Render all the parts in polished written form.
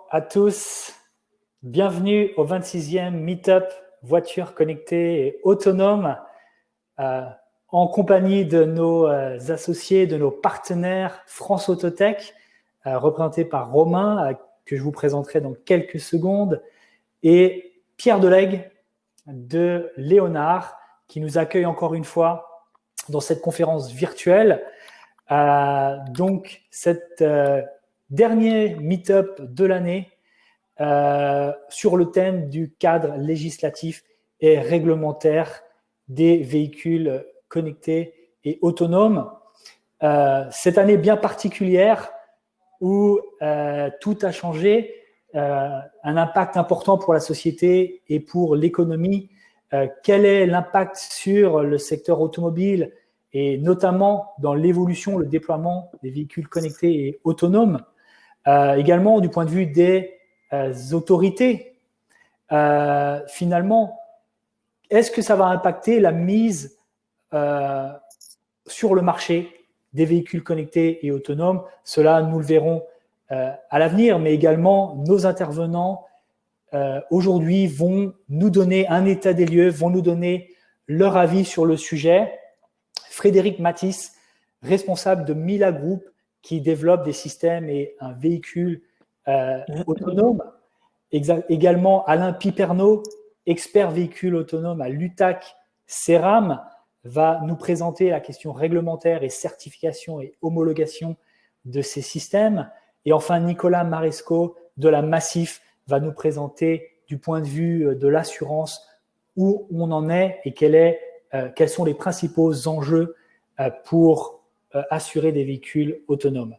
à tous, bienvenue au 26e Meetup voitures connectées et autonomes en compagnie de nos associés, de nos partenaires France Autotech, représentés par Romain, que je vous présenterai dans quelques secondes, et Pierre Delegue de Léonard, qui nous accueille encore une fois dans cette conférence virtuelle. Donc, cette dernier meet-up de l'année sur le thème du cadre législatif et réglementaire des véhicules connectés et autonomes. Cette année bien particulière où tout a changé, un impact important pour la société et pour l'économie. Quel est l'impact sur le secteur automobile et notamment dans l'évolution, le déploiement des véhicules connectés et autonomes, également du point de vue des autorités. Finalement, est-ce que ça va impacter la mise sur le marché des véhicules connectés et autonomes? Cela, nous le verrons à l'avenir, mais également nos intervenants aujourd'hui vont nous donner un état des lieux, vont nous donner leur avis sur le sujet. Frédéric Mathis, responsable de Mila Group, qui développe des systèmes et un véhicule autonome. Également Alain Piperno, expert véhicule autonome à l'UTAC CERAM, va nous présenter la question réglementaire et certification et homologation de ces systèmes. Et enfin, Nicolas Maresco de la Massif va nous présenter du point de vue de l'assurance où on en est et quels sont les principaux enjeux pour assurer des véhicules autonomes.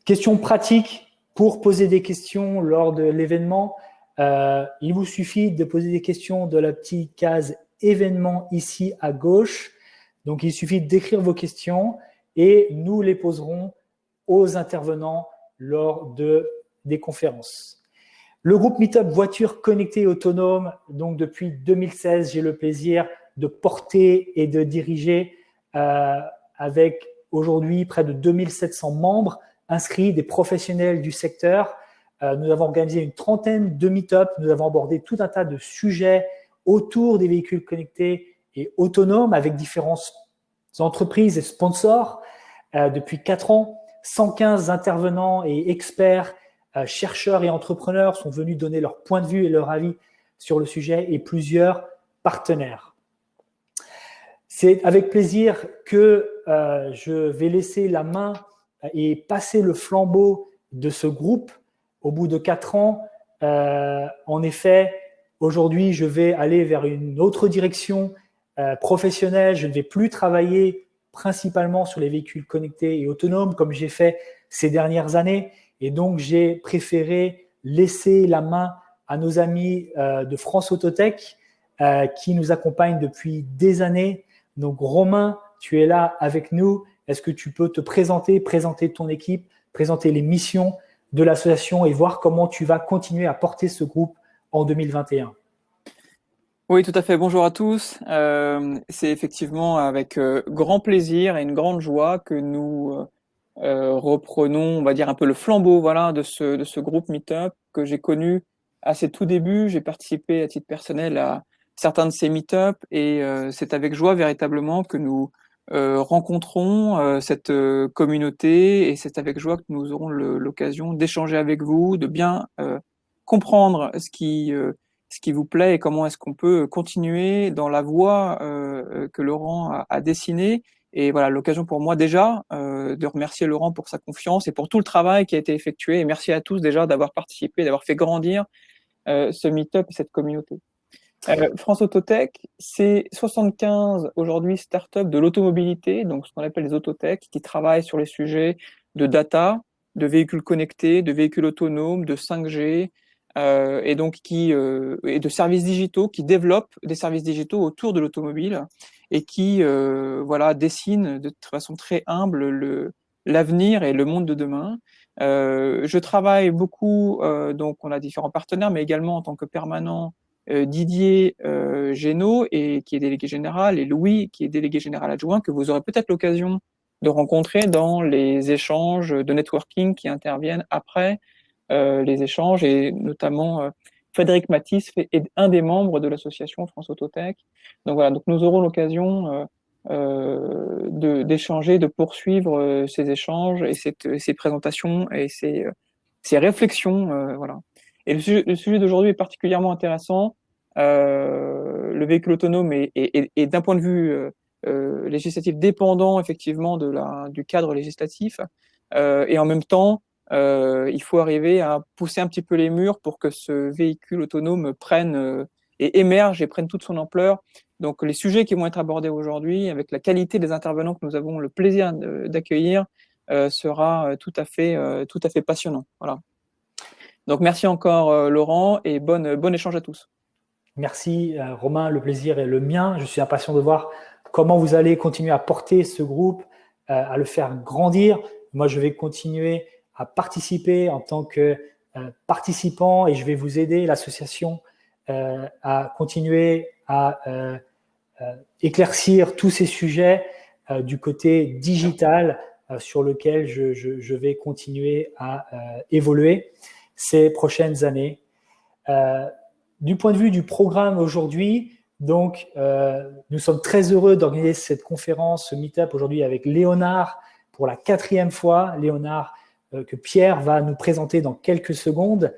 Question pratique pour poser des questions lors de l'événement. Il vous suffit de poser des questions de la petite case événement ici à gauche. Donc, il suffit d'écrire vos questions et nous les poserons aux intervenants lors des conférences. Le groupe Meetup Voitures Connectées et Autonomes, donc depuis 2016, j'ai le plaisir de porter et de diriger avec aujourd'hui près de 2700 membres inscrits, des professionnels du secteur. Nous avons organisé une trentaine de meet-up. Nous avons abordé tout un tas de sujets autour des véhicules connectés et autonomes avec différentes entreprises et sponsors. Depuis 4 ans, 115 intervenants et experts, chercheurs et entrepreneurs sont venus donner leur point de vue et leur avis sur le sujet et plusieurs partenaires. C'est avec plaisir que je vais laisser la main et passer le flambeau de ce groupe au bout de 4 ans. En effet, aujourd'hui, je vais aller vers une autre direction professionnelle. Je ne vais plus travailler principalement sur les véhicules connectés et autonomes comme j'ai fait ces dernières années. Et donc, j'ai préféré laisser la main à nos amis de France Autotech qui nous accompagnent depuis des années. Donc, Romain, tu es là avec nous. Est-ce que tu peux te présenter ton équipe, présenter les missions de l'association et voir comment tu vas continuer à porter ce groupe en 2021? Oui, tout à fait. Bonjour à tous. C'est effectivement avec grand plaisir et une grande joie que nous reprenons, on va dire, un peu le flambeau, voilà, de ce groupe Meetup que j'ai connu à ses tout débuts. J'ai participé à titre personnel à certains de ces Meetup et c'est avec joie véritablement que nous rencontrons cette communauté et c'est avec joie que nous aurons l'occasion d'échanger avec vous, de bien comprendre ce qui vous plaît et comment est-ce qu'on peut continuer dans la voie que Laurent a dessinée. Et voilà, l'occasion pour moi déjà de remercier Laurent pour sa confiance et pour tout le travail qui a été effectué. Et merci à tous déjà d'avoir participé, d'avoir fait grandir ce meet-up et cette communauté. France Autotech, c'est 75 aujourd'hui startups de l'automobilité, donc ce qu'on appelle les autotech, qui travaillent sur les sujets de data, de véhicules connectés, de véhicules autonomes, de 5G, et donc et de services digitaux, qui développent des services digitaux autour de l'automobile et qui voilà dessinent de façon très humble l'avenir et le monde de demain. Je travaille beaucoup, donc on a différents partenaires, mais également en tant que permanent Didier Génaud qui est délégué général et Louis qui est délégué général adjoint, que vous aurez peut-être l'occasion de rencontrer dans les échanges de networking qui interviennent après les échanges, et notamment Frédéric Matisse est un des membres de l'association France Autotech. Donc voilà, donc nous aurons l'occasion d'échanger, de poursuivre ces échanges et ces présentations et ces réflexions, voilà. Et le sujet d'aujourd'hui est particulièrement intéressant. Le véhicule autonome est d'un point de vue législatif dépendant effectivement du cadre législatif, et en même temps, il faut arriver à pousser un petit peu les murs pour que ce véhicule autonome prenne et émerge et prenne toute son ampleur. Donc les sujets qui vont être abordés aujourd'hui, avec la qualité des intervenants que nous avons le plaisir d'accueillir, sera tout à fait passionnant. Voilà. Donc merci encore Laurent, et bon échange à tous. Merci Romain, le plaisir est le mien. Je suis impatient de voir comment vous allez continuer à porter ce groupe, à le faire grandir. Moi, je vais continuer à participer en tant que participant, et je vais vous aider, l'association, à continuer à éclaircir tous ces sujets du côté digital sur lequel je vais continuer à évoluer ces prochaines années. Du point de vue du programme aujourd'hui, donc, nous sommes très heureux d'organiser cette conférence, ce meet-up aujourd'hui avec Léonard pour la 4e fois. Léonard, que Pierre va nous présenter dans quelques secondes.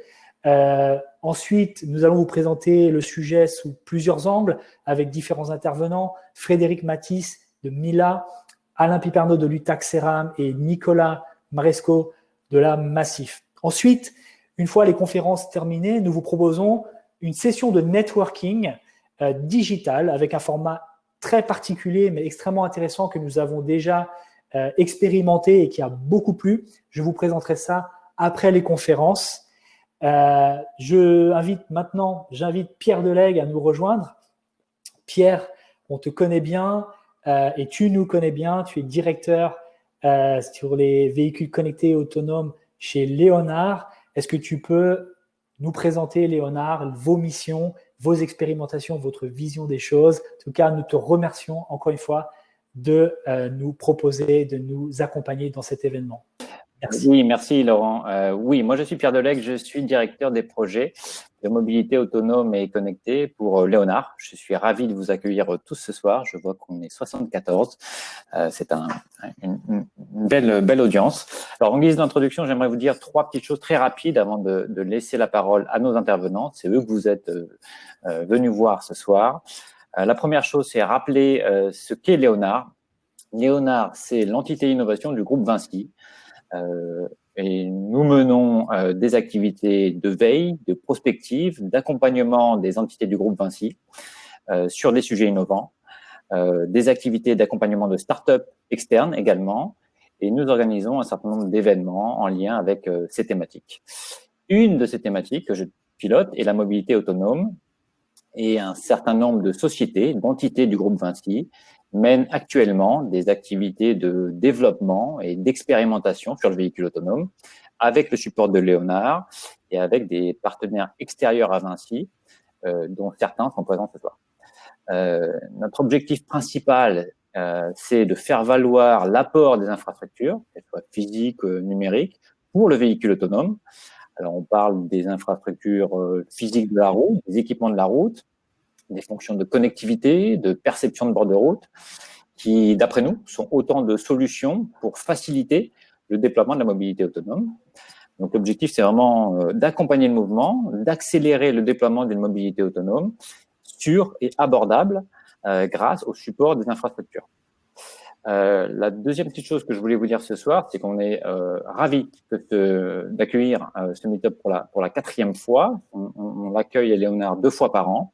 Ensuite, nous allons vous présenter le sujet sous plusieurs angles avec différents intervenants. Frédéric Matisse de Mila, Alain Piperno de l'Utac-Ceram et Nicolas Maresco de la Massif. Ensuite, une fois les conférences terminées, nous vous proposons une session de networking digital avec un format très particulier mais extrêmement intéressant que nous avons déjà expérimenté et qui a beaucoup plu. Je vous présenterai ça après les conférences. J'invite Pierre Delegue à nous rejoindre. Pierre, on te connaît bien et tu nous connais bien. Tu es directeur sur les véhicules connectés autonomes chez Léonard. Est-ce que tu peux nous présenter, Léonard, vos missions, vos expérimentations, votre vision des choses? En tout cas, nous te remercions encore une fois de nous proposer, de nous accompagner dans cet événement. Merci. Oui, merci Laurent. Oui, moi je suis Pierre Delegue, je suis directeur des projets de mobilité autonome et connectée pour Léonard. Je suis ravi de vous accueillir tous ce soir. Je vois qu'on est 74. C'est une belle audience. Alors en guise d'introduction, j'aimerais vous dire 3 petites choses très rapides avant de laisser la parole à nos intervenants. C'est eux que vous êtes venus voir ce soir. La première chose, c'est rappeler ce qu'est Léonard. Léonard, c'est l'entité innovation du groupe Vinci. Et nous menons des activités de veille, de prospective, d'accompagnement des entités du groupe Vinci sur des sujets innovants, des activités d'accompagnement de start-up externes également, et nous organisons un certain nombre d'événements en lien avec ces thématiques. Une de ces thématiques que je pilote est la mobilité autonome, et un certain nombre de sociétés, d'entités du groupe Vinci mènent actuellement des activités de développement et d'expérimentation sur le véhicule autonome avec le support de Léonard et avec des partenaires extérieurs à Vinci, dont certains sont présents ce soir. Notre objectif principal, c'est de faire valoir l'apport des infrastructures, qu'elles soient physiques, numériques, pour le véhicule autonome. Alors, on parle des infrastructures physiques de la route, des équipements de la route, des fonctions de connectivité, de perception de bord de route, qui, d'après nous, sont autant de solutions pour faciliter le déploiement de la mobilité autonome. Donc, l'objectif, c'est vraiment d'accompagner le mouvement, d'accélérer le déploiement d'une mobilité autonome sûre et abordable grâce au support des infrastructures. La deuxième petite chose que je voulais vous dire ce soir, c'est qu'on est ravis d'accueillir ce meet-up pour la 4e fois. On l'accueille à Léonard 2 fois par an.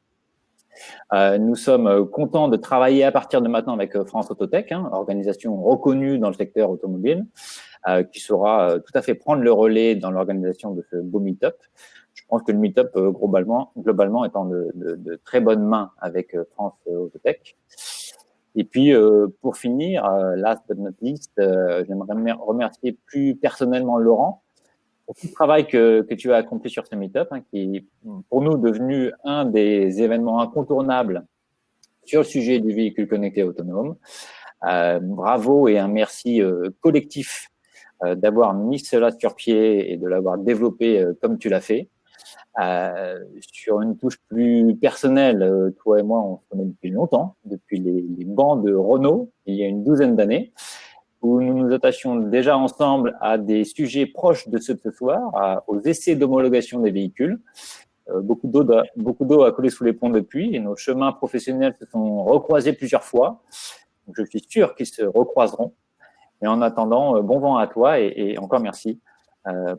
Nous sommes contents de travailler à partir de maintenant avec France Autotech, organisation reconnue dans le secteur automobile, qui saura tout à fait prendre le relais dans l'organisation de ce beau meet-up. Je pense que le meet-up, globalement, est en de très bonnes mains avec France Autotech. Et puis, pour finir, last but not least, j'aimerais remercier plus personnellement Laurent pour tout le travail que tu as accompli sur ce meet-up, qui est pour nous devenu un des événements incontournables sur le sujet du véhicule connecté autonome. Bravo et un merci collectif d'avoir mis cela sur pied et de l'avoir développé comme tu l'as fait. Sur une touche plus personnelle, toi et moi, on se connaît depuis longtemps, depuis les bancs de Renault, il y a une douzaine d'années, où nous nous attachions déjà ensemble à des sujets proches de ceux de ce soir, aux essais d'homologation des véhicules. Beaucoup d'eau a coulé sous les ponts depuis, et nos chemins professionnels se sont recroisés plusieurs fois. Donc, je suis sûr qu'ils se recroiseront. Mais en attendant, bon vent à toi et encore merci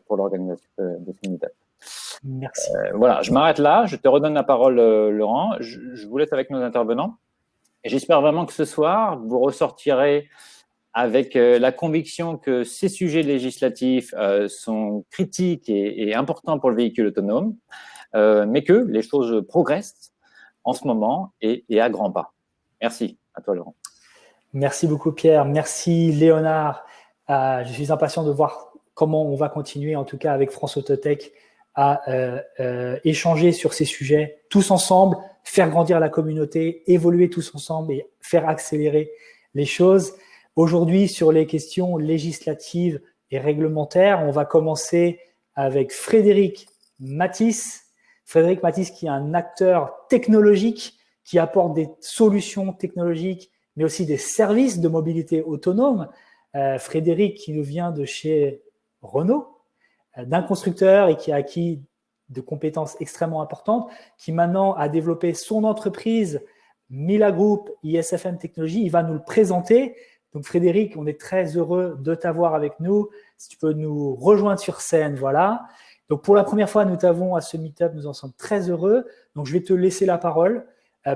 pour l'organisation de ce meet-up. Merci. Voilà, je m'arrête là. Je te redonne la parole, Laurent. Je vous laisse avec nos intervenants. Et j'espère vraiment que ce soir, vous ressortirez avec la conviction que ces sujets législatifs sont critiques et importants pour le véhicule autonome, mais que les choses progressent en ce moment et à grands pas. Merci. À toi, Laurent. Merci beaucoup, Pierre. Merci, Léonard. Je suis impatient de voir comment on va continuer, en tout cas avec France Autotech, à échanger sur ces sujets tous ensemble, faire grandir la communauté, évoluer tous ensemble et faire accélérer les choses. Aujourd'hui, sur les questions législatives et réglementaires, on va commencer avec Frédéric Mathis. Frédéric Mathis, qui est un acteur technologique qui apporte des solutions technologiques, mais aussi des services de mobilité autonome. Frédéric, qui nous vient de chez Renault, d'un constructeur et qui a acquis de compétences extrêmement importantes, qui maintenant a développé son entreprise, Mila Group, ISFM Technologies. Il va nous le présenter. Donc Frédéric, on est très heureux de t'avoir avec nous. Si tu peux nous rejoindre sur scène, voilà. Donc pour la première fois, nous t'avons à ce meet-up, nous en sommes très heureux. Donc je vais te laisser la parole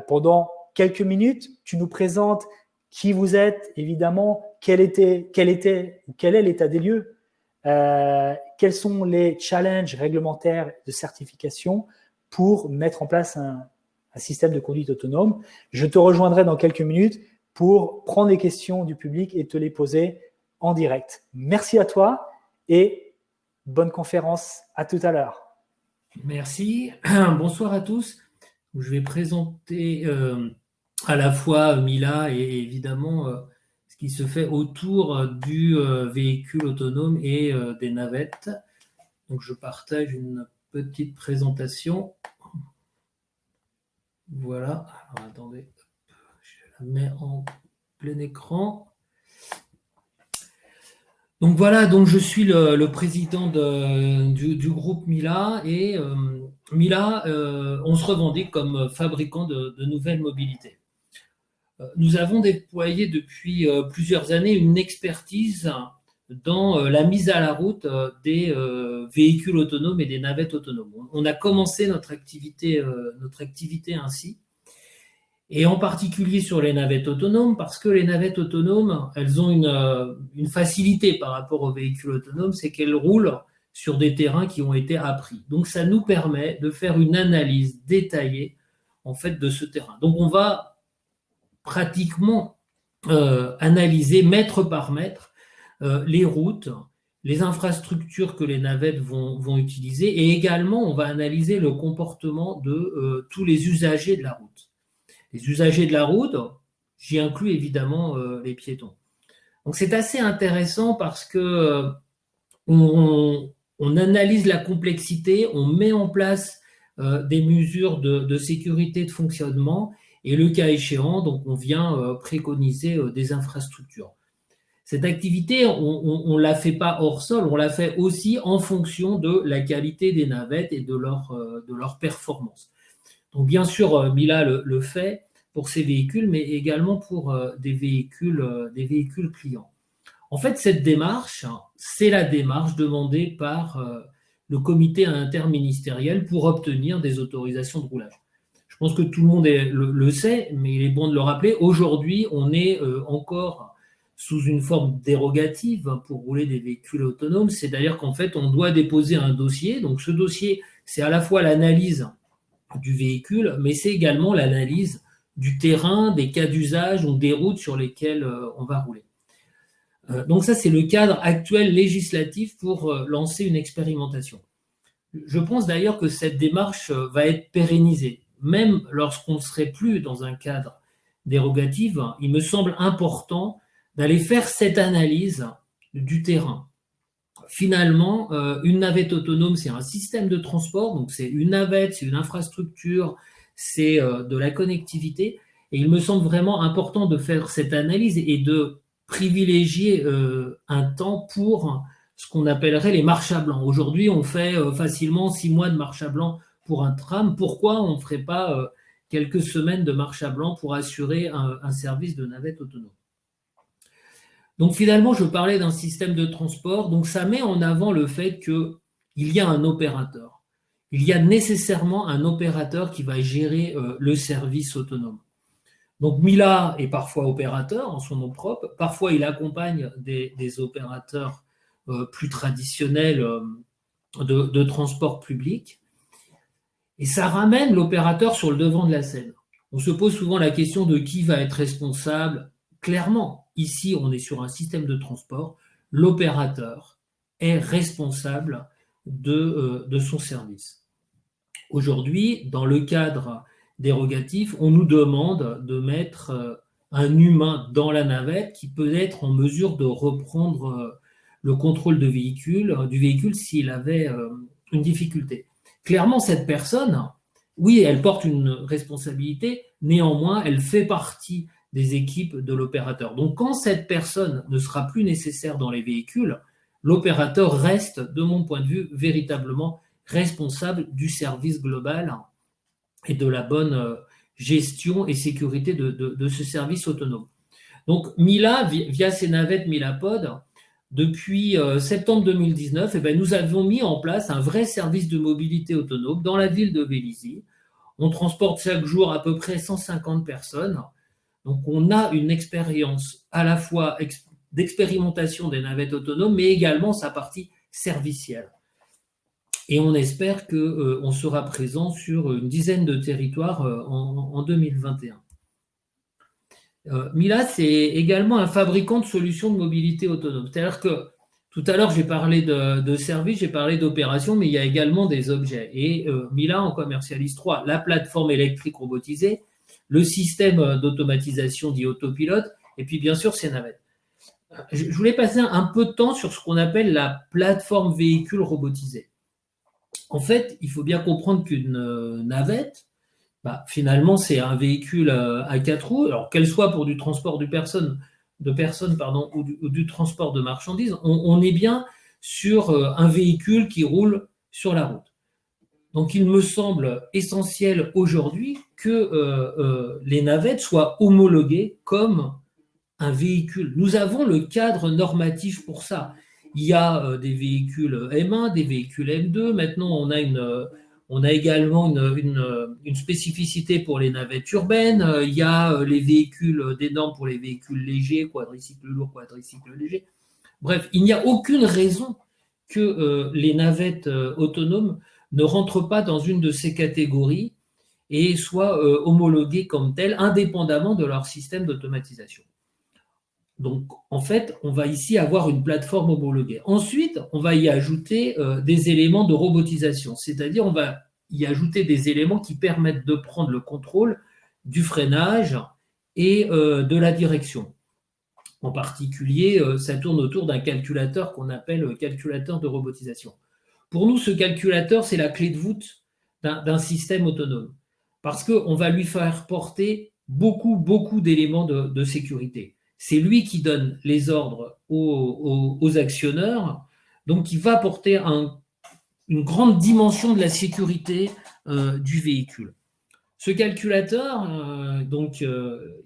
pendant quelques minutes. Tu nous présentes qui vous êtes, évidemment, quel est l'état des lieux, quels sont les challenges réglementaires de certification pour mettre en place un système de conduite autonome. Je te rejoindrai dans quelques minutes pour prendre les questions du public et te les poser en direct. Merci à toi et bonne conférence. À tout à l'heure. Merci. Bonsoir à tous. Je vais présenter à la fois Mila et évidemment ce qui se fait autour du véhicule autonome et des navettes. Donc je partage une petite présentation. Voilà. Alors attendez, je la mets en plein écran. Donc voilà, donc je suis le président du groupe Mila et Mila, on se revendique comme fabricant de nouvelles mobilités. Nous avons déployé depuis plusieurs années une expertise dans la mise à la route des véhicules autonomes et des navettes autonomes. On a commencé notre activité ainsi, et en particulier sur les navettes autonomes, parce que les navettes autonomes, elles ont une facilité par rapport aux véhicules autonomes, c'est qu'elles roulent sur des terrains qui ont été appris. Donc ça nous permet de faire une analyse détaillée en fait de ce terrain. Donc on va pratiquement analyser mètre par mètre les routes, les infrastructures que les navettes vont utiliser, et également on va analyser le comportement de tous les usagers de la route. Les usagers de la route, j'y inclus évidemment les piétons. Donc c'est assez intéressant parce que on analyse la complexité, on met en place des mesures de sécurité de fonctionnement et le cas échéant, donc on vient préconiser des infrastructures. Cette activité, on ne la fait pas hors sol, on la fait aussi en fonction de la qualité des navettes et de leur performance. Donc bien sûr, Mila le fait pour ses véhicules, mais également pour des véhicules clients. En fait, cette démarche, c'est la démarche demandée par le comité interministériel pour obtenir des autorisations de roulage. Je pense que tout le monde le sait, mais il est bon de le rappeler. Aujourd'hui, on est encore sous une forme dérogative pour rouler des véhicules autonomes. C'est-à-dire qu'en fait, on doit déposer un dossier. Donc, ce dossier, c'est à la fois l'analyse du véhicule, mais c'est également l'analyse du terrain, des cas d'usage ou des routes sur lesquelles on va rouler. Donc ça, c'est le cadre actuel législatif pour lancer une expérimentation. Je pense d'ailleurs que cette démarche va être pérennisée. Même lorsqu'on ne serait plus dans un cadre dérogatif, il me semble important d'aller faire cette analyse du terrain. finalement, une navette autonome, c'est un système de transport, donc c'est une navette, c'est une infrastructure, c'est de la connectivité. Et il me semble vraiment important de faire cette analyse et de privilégier un temps pour ce qu'on appellerait les marches à blanc. Aujourd'hui, on fait facilement 6 mois de marche à blanc pour un tram. Pourquoi on ne ferait pas quelques semaines de marche à blanc pour assurer un service de navette autonome? Donc finalement, je parlais d'un système de transport, donc ça met en avant le fait qu'il y a un opérateur. Il y a nécessairement un opérateur qui va gérer le service autonome. Donc Mila est parfois opérateur en son nom propre, parfois il accompagne des opérateurs plus traditionnels de transport public, et ça ramène l'opérateur sur le devant de la scène. On se pose souvent la question de qui va être responsable. Clairement, ici, on est sur un système de transport. L'opérateur est responsable de son service. Aujourd'hui, dans le cadre dérogatif, on nous demande de mettre un humain dans la navette qui peut être en mesure de reprendre le contrôle du véhicule s'il avait une difficulté. Clairement, cette personne, oui, elle porte une responsabilité, néanmoins, elle fait partie des équipes de l'opérateur. Donc, quand cette personne ne sera plus nécessaire dans les véhicules, l'opérateur reste, de mon point de vue, véritablement responsable du service global et de la bonne gestion et sécurité de ce service autonome. Donc, Mila, via ses navettes Milapod, depuis septembre 2019, nous avons mis en place un vrai service de mobilité autonome dans la ville de Vélizy. On transporte chaque jour à peu près 150 personnes. Donc, on a une expérience à la fois d'expérimentation des navettes autonomes, mais également sa partie servicielle. Et on espère qu'on sera présent sur une dizaine de territoires en 2021. Mila, c'est également un fabricant de solutions de mobilité autonome. C'est-à-dire que tout à l'heure, j'ai parlé de services, j'ai parlé d'opérations, mais il y a également des objets. Et Mila en commercialise 3, la plateforme électrique robotisée, le système d'automatisation dit autopilote, et puis bien sûr, ces navettes. Je voulais passer un peu de temps sur ce qu'on appelle la plateforme véhicule robotisée. En fait, il faut bien comprendre qu'une navette, finalement, c'est un véhicule à 4 roues, alors qu'elle soit pour du transport de personnes ou du transport de marchandises, on est bien sur un véhicule qui roule sur la route. Donc, il me semble essentiel aujourd'hui que les navettes soient homologuées comme un véhicule. Nous avons le cadre normatif pour ça. Il y a des véhicules M1, des véhicules M2. Maintenant, on a également une spécificité pour les navettes urbaines. Il y a les véhicules, des normes pour les véhicules légers, quadricycles lourds, quadricycles légers. Bref, il n'y a aucune raison que les navettes autonomes ne rentrent pas dans une de ces catégories et soient homologuées comme telles, indépendamment de leur système d'automatisation. Donc, en fait, on va ici avoir une plateforme homologuée. Ensuite, on va y ajouter des éléments de robotisation, c'est-à-dire on va y ajouter des éléments qui permettent de prendre le contrôle du freinage et de la direction. En particulier, ça tourne autour d'un calculateur qu'on appelle calculateur de robotisation. Pour nous, ce calculateur, c'est la clé de voûte d'un système autonome, parce qu'on va lui faire porter beaucoup d'éléments de sécurité. C'est lui qui donne les ordres aux actionneurs, donc il va porter une grande dimension de la sécurité du véhicule. Ce calculateur,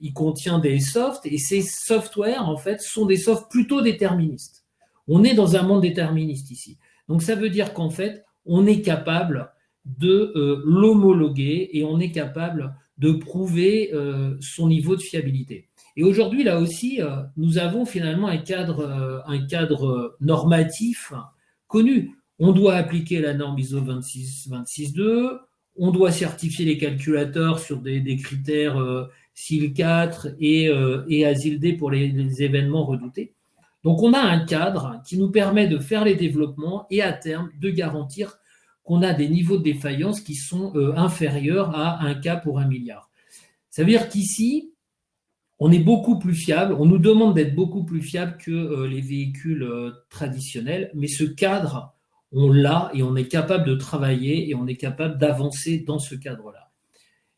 il contient des softs, et ces softwares, en fait, sont des softs plutôt déterministes. On est dans un monde déterministe ici. Donc ça veut dire qu'en fait, on est capable de l'homologuer et on est capable de prouver son niveau de fiabilité. Et aujourd'hui, là aussi, nous avons finalement un cadre normatif connu. On doit appliquer la norme ISO 262, on doit certifier les calculateurs sur des critères SIL 4 et ASIL D pour les événements redoutés. Donc, on a un cadre qui nous permet de faire les développements et à terme de garantir qu'on a des niveaux de défaillance qui sont inférieurs à 1 cas pour 1 milliard. Ça veut dire qu'ici, on est beaucoup plus fiable, on nous demande d'être beaucoup plus fiable que les véhicules traditionnels, mais ce cadre, on l'a et on est capable de travailler et on est capable d'avancer dans ce cadre-là.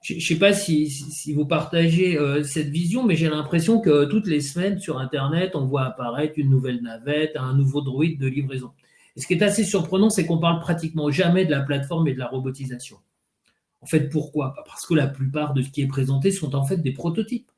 Je ne sais pas si vous partagez cette vision, mais j'ai l'impression que toutes les semaines sur Internet, on voit apparaître une nouvelle navette, un nouveau droïde de livraison. Et ce qui est assez surprenant, c'est qu'on parle pratiquement jamais de la plateforme et de la robotisation. En fait, pourquoi ? Parce que la plupart de ce qui est présenté sont en fait des prototypes.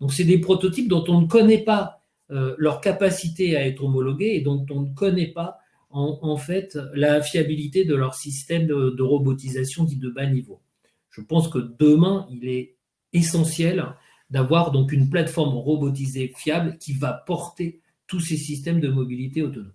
Donc, c'est des prototypes dont on ne connaît pas leur capacité à être homologués et dont on ne connaît pas en fait la fiabilité de leur système de robotisation dit de bas niveau. Je pense que demain, il est essentiel d'avoir donc une plateforme robotisée fiable qui va porter tous ces systèmes de mobilité autonome.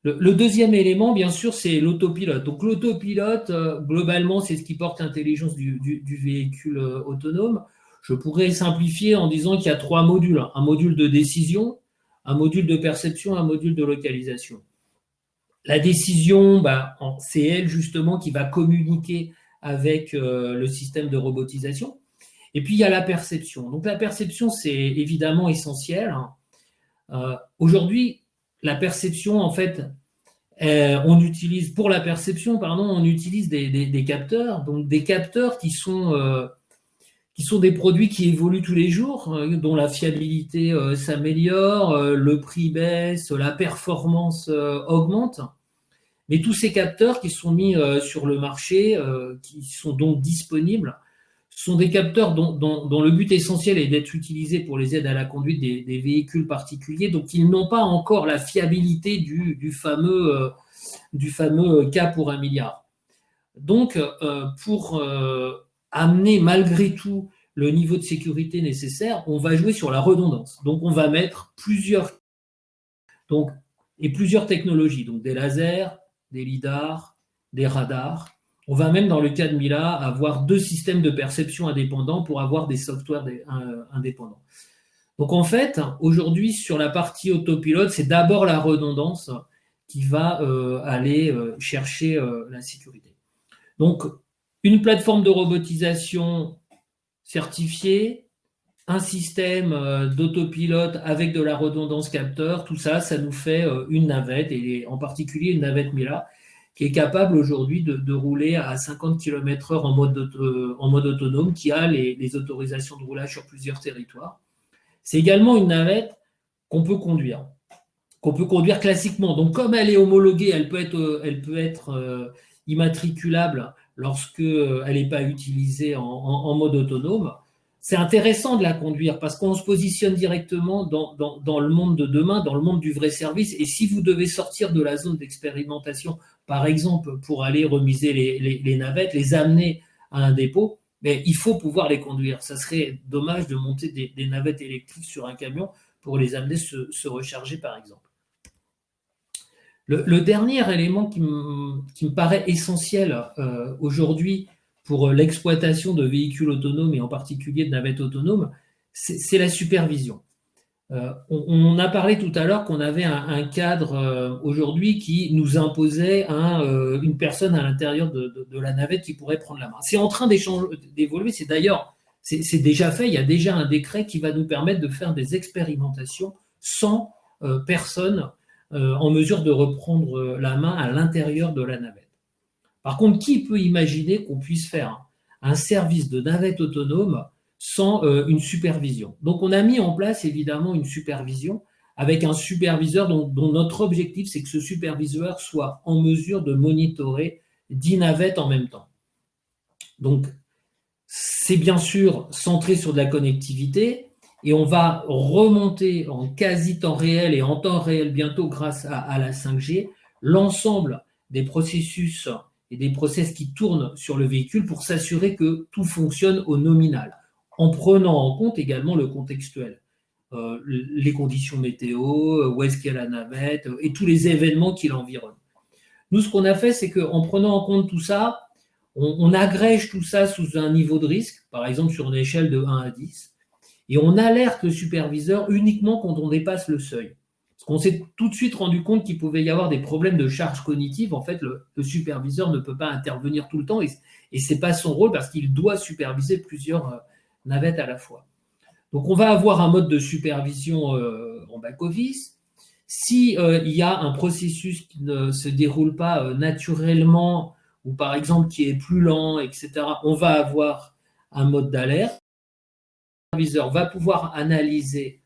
Le deuxième élément, bien sûr, c'est l'autopilote. Donc l'autopilote, globalement, c'est ce qui porte l'intelligence du véhicule autonome. Je pourrais simplifier en disant qu'il y a 3 modules. Un module de décision, un module de perception, un module de localisation. La décision, c'est elle justement qui va communiquer avec le système de robotisation. Et puis, il y a la perception. Donc, la perception, c'est évidemment essentiel. Aujourd'hui, la perception, en fait, on utilise, pour la perception, on utilise des capteurs. Donc, des capteurs qui sont des produits qui évoluent tous les jours, dont la fiabilité s'améliore, le prix baisse, la performance augmente. Mais tous ces capteurs qui sont mis sur le marché, qui sont donc disponibles, sont des capteurs dont le but essentiel est d'être utilisés pour les aides à la conduite des véhicules particuliers. Donc, ils n'ont pas encore la fiabilité du fameux cas pour 1 milliard. Donc, pour amener malgré tout le niveau de sécurité nécessaire, on va jouer sur la redondance. Donc, on va mettre plusieurs technologies, donc des lasers, des lidars, des radars. On va même, dans le cas de Mila, avoir 2 systèmes de perception indépendants pour avoir des softwares indépendants. Donc, en fait, aujourd'hui, sur la partie autopilote, c'est d'abord la redondance qui va aller chercher la sécurité. Donc, une plateforme de robotisation certifiée, un système d'autopilote avec de la redondance capteur, tout ça, ça nous fait une navette, et en particulier une navette Mila, qui est capable aujourd'hui de rouler à 50 km/h en mode autonome, qui a les autorisations de roulage sur plusieurs territoires. C'est également une navette qu'on peut conduire classiquement. Donc, comme elle est homologuée, elle peut être immatriculable lorsqu'elle n'est pas utilisée en mode autonome. C'est intéressant de la conduire parce qu'on se positionne directement dans le monde de demain, dans le monde du vrai service. Et si vous devez sortir de la zone d'expérimentation, par exemple, pour aller remiser les navettes, les amener à un dépôt, mais il faut pouvoir les conduire. Ça serait dommage de monter des navettes électriques sur un camion pour les amener se recharger, par exemple. Le dernier élément qui me paraît essentiel aujourd'hui pour l'exploitation de véhicules autonomes et en particulier de navettes autonomes, c'est la supervision. On a parlé tout à l'heure qu'on avait un cadre aujourd'hui qui nous imposait une personne à l'intérieur de la navette qui pourrait prendre la main. C'est en train d'évoluer, c'est déjà fait, il y a déjà un décret qui va nous permettre de faire des expérimentations sans personne en mesure de reprendre la main à l'intérieur de la navette. Par contre, qui peut imaginer qu'on puisse faire un service de navette autonome sans une supervision? Donc, on a mis en place évidemment une supervision avec un superviseur dont notre objectif, c'est que ce superviseur soit en mesure de monitorer 10 navettes en même temps. Donc, c'est bien sûr centré sur de la connectivité et on va remonter en quasi temps réel et en temps réel bientôt grâce à la 5G l'ensemble des processus et des process qui tournent sur le véhicule pour s'assurer que tout fonctionne au nominal, en prenant en compte également le contextuel, les conditions météo, où est-ce qu'il y a la navette, et tous les événements qui l'environnent. Nous, ce qu'on a fait, c'est qu'en prenant en compte tout ça, on agrège tout ça sous un niveau de risque, par exemple sur une échelle de 1 à 10, et on alerte le superviseur uniquement quand on dépasse le seuil. Parce qu'on s'est tout de suite rendu compte qu'il pouvait y avoir des problèmes de charge cognitive. En fait, le superviseur ne peut pas intervenir tout le temps et ce n'est pas son rôle parce qu'il doit superviser plusieurs navettes à la fois. Donc, on va avoir un mode de supervision en back-office. Si il y a un processus qui ne se déroule pas naturellement, ou par exemple qui est plus lent, etc., on va avoir un mode d'alerte. Le superviseur va pouvoir analyser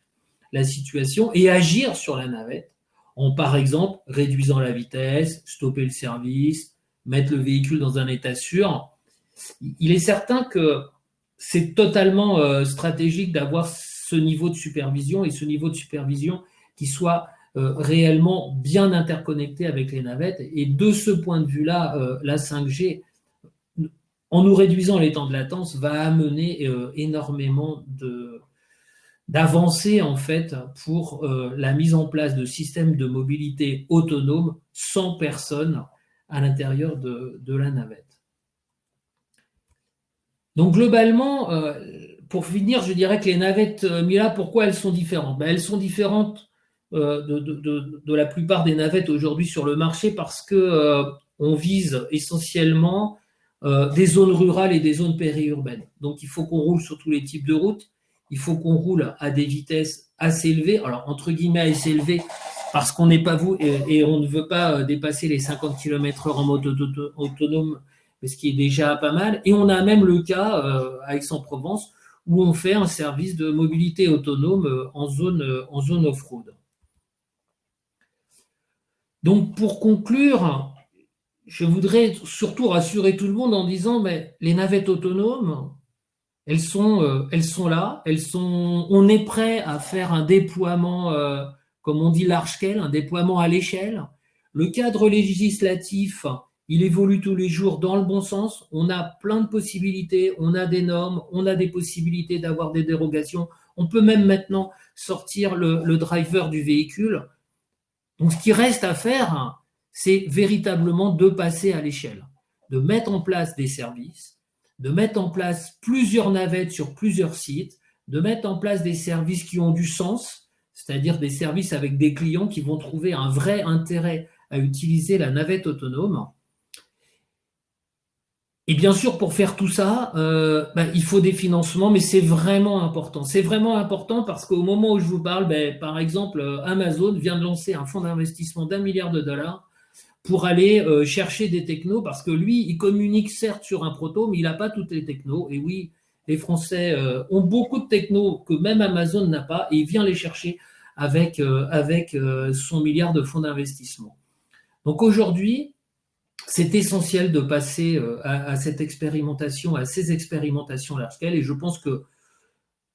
la situation et agir sur la navette en, par exemple, réduisant la vitesse, stopper le service, mettre le véhicule dans un état sûr. Il est certain que c'est totalement stratégique d'avoir ce niveau de supervision et ce niveau de supervision qui soit réellement bien interconnecté avec les navettes. Et de ce point de vue-là, la 5G, en nous réduisant les temps de latence, va amener énormément d'avancées en fait pour la mise en place de systèmes de mobilité autonomes sans personne à l'intérieur de la navette. Donc globalement, pour finir, je dirais que les navettes Mila, pourquoi elles sont différentes? Elles sont différentes de la plupart des navettes aujourd'hui sur le marché parce qu'on vise essentiellement des zones rurales et des zones périurbaines. Donc il faut qu'on roule sur tous les types de routes, il faut qu'on roule à des vitesses assez élevées, alors entre guillemets assez élevées parce qu'on n'est pas vous et on ne veut pas dépasser les 50 km/h en mode autonome, mais ce qui est déjà pas mal. Et on a même le cas à Aix-en-Provence où on fait un service de mobilité autonome en zone off-road. Donc pour conclure, je voudrais surtout rassurer tout le monde en disant mais les navettes autonomes, elles sont là, on est prêt à faire un déploiement, comme on dit large scale, un déploiement à l'échelle. Le cadre législatif, il évolue tous les jours dans le bon sens. On a plein de possibilités, on a des normes, on a des possibilités d'avoir des dérogations. On peut même maintenant sortir le driver du véhicule. Donc, ce qui reste à faire, c'est véritablement de passer à l'échelle, de mettre en place des services, de mettre en place plusieurs navettes sur plusieurs sites, de mettre en place des services qui ont du sens, c'est-à-dire des services avec des clients qui vont trouver un vrai intérêt à utiliser la navette autonome. Et bien sûr, pour faire tout ça, il faut des financements, mais c'est vraiment important. C'est vraiment important parce qu'au moment où je vous parle, par exemple, Amazon vient de lancer un fonds d'investissement d'1 milliard de dollars pour aller chercher des technos, parce que lui, il communique certes sur un proto, mais il n'a pas toutes les technos. Et oui, les Français ont beaucoup de technos que même Amazon n'a pas, et il vient les chercher avec son milliard de fonds d'investissement. Donc aujourd'hui, c'est essentiel de passer à cette expérimentation, à ces expérimentations large scale, et je pense que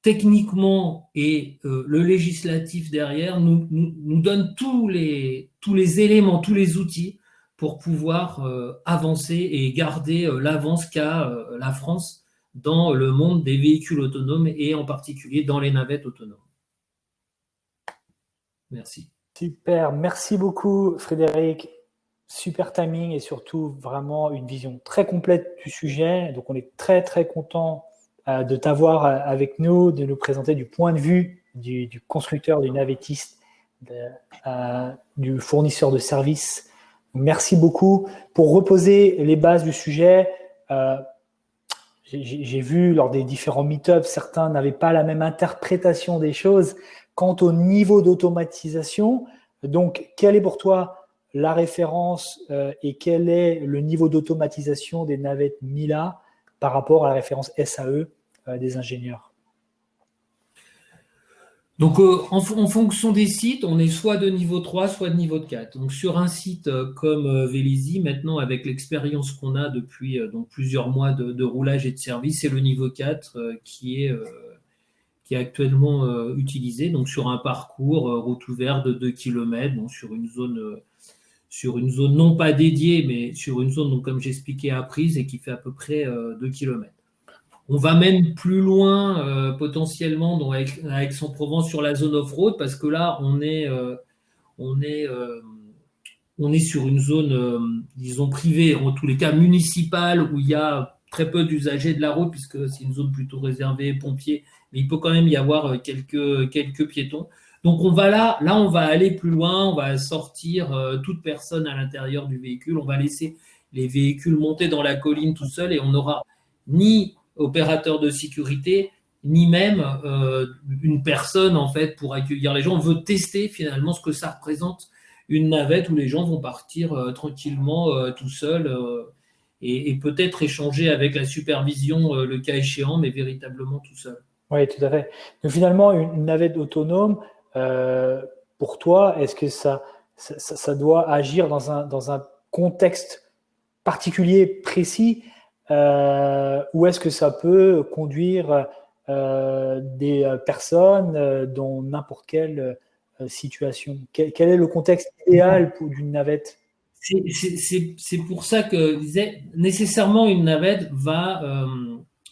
techniquement et le législatif derrière nous donne tous les éléments, tous les outils pour pouvoir avancer et garder l'avance qu'a la France dans le monde des véhicules autonomes et en particulier dans les navettes autonomes. Merci. Super, merci beaucoup Frédéric. Super timing et surtout vraiment une vision très complète du sujet. Donc on est très très content de t'avoir avec nous, de nous présenter du point de vue du constructeur, du navettiste, du fournisseur de services. Merci beaucoup. Pour reposer les bases du sujet, j'ai vu lors des différents meet-ups, certains n'avaient pas la même interprétation des choses quant au niveau d'automatisation. Donc, quelle est pour toi la référence et quel est le niveau d'automatisation des navettes Mila par rapport à la référence SAE des ingénieurs? Donc, en fonction des sites, on est soit de niveau 3, soit de niveau 4. Donc, sur un site comme Vélizy, maintenant, avec l'expérience qu'on a depuis donc plusieurs mois de roulage et de service, c'est le niveau 4 qui est actuellement utilisé. Donc, sur un parcours route ouverte de 2 km, donc sur une zone non pas dédiée, mais sur une zone, donc, comme j'expliquais, à prise et qui fait à peu près 2 km. On va même plus loin potentiellement à Aix-en-Provence sur la zone off-road parce que là, on est sur une zone, disons, privée, en tous les cas municipale, où il y a très peu d'usagers de la route puisque c'est une zone plutôt réservée pompiers, mais il peut quand même y avoir quelques piétons. Donc on va on va aller plus loin, on va sortir toute personne à l'intérieur du véhicule, on va laisser les véhicules monter dans la colline tout seuls et on n'aura ni opérateur de sécurité, ni même une personne en fait pour accueillir les gens. On veut tester finalement ce que ça représente une navette où les gens vont partir tranquillement tout seuls et peut-être échanger avec la supervision le cas échéant, mais véritablement tout seul. Oui, tout à fait. Donc finalement, une navette autonome, pour toi, est-ce que ça doit agir dans un contexte particulier, précis, ou est-ce que ça peut conduire des personnes dans n'importe quelle situation? Quel est le contexte idéal d'une navette? C'est pour ça que je disais, nécessairement une navette va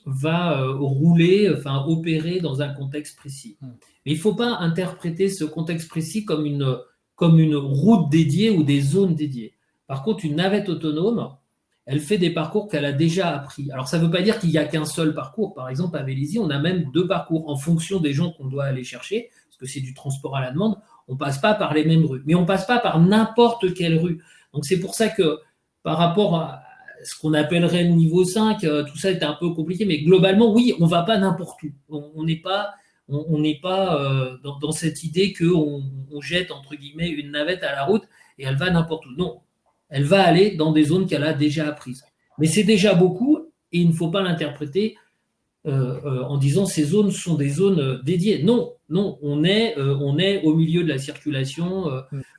rouler, enfin opérer dans un contexte précis. Mais il ne faut pas interpréter ce contexte précis comme une route dédiée ou des zones dédiées. Par contre, une navette autonome, elle fait des parcours qu'elle a déjà appris. Alors, ça ne veut pas dire qu'il n'y a qu'un seul parcours. Par exemple, à Vélizy, on a même 2 parcours en fonction des gens qu'on doit aller chercher, parce que c'est du transport à la demande. On ne passe pas par les mêmes rues, mais on ne passe pas par n'importe quelle rue. Donc, c'est pour ça que par rapport à ce qu'on appellerait le niveau 5, tout ça est un peu compliqué, mais globalement, oui, on ne va pas n'importe où. On n'est pas dans cette idée qu'on jette, entre guillemets, une navette à la route et elle va n'importe où. Non, elle va aller dans des zones qu'elle a déjà apprises. Mais c'est déjà beaucoup et il ne faut pas l'interpréter en disant ces zones sont des zones dédiées. Non, on est au milieu de la circulation,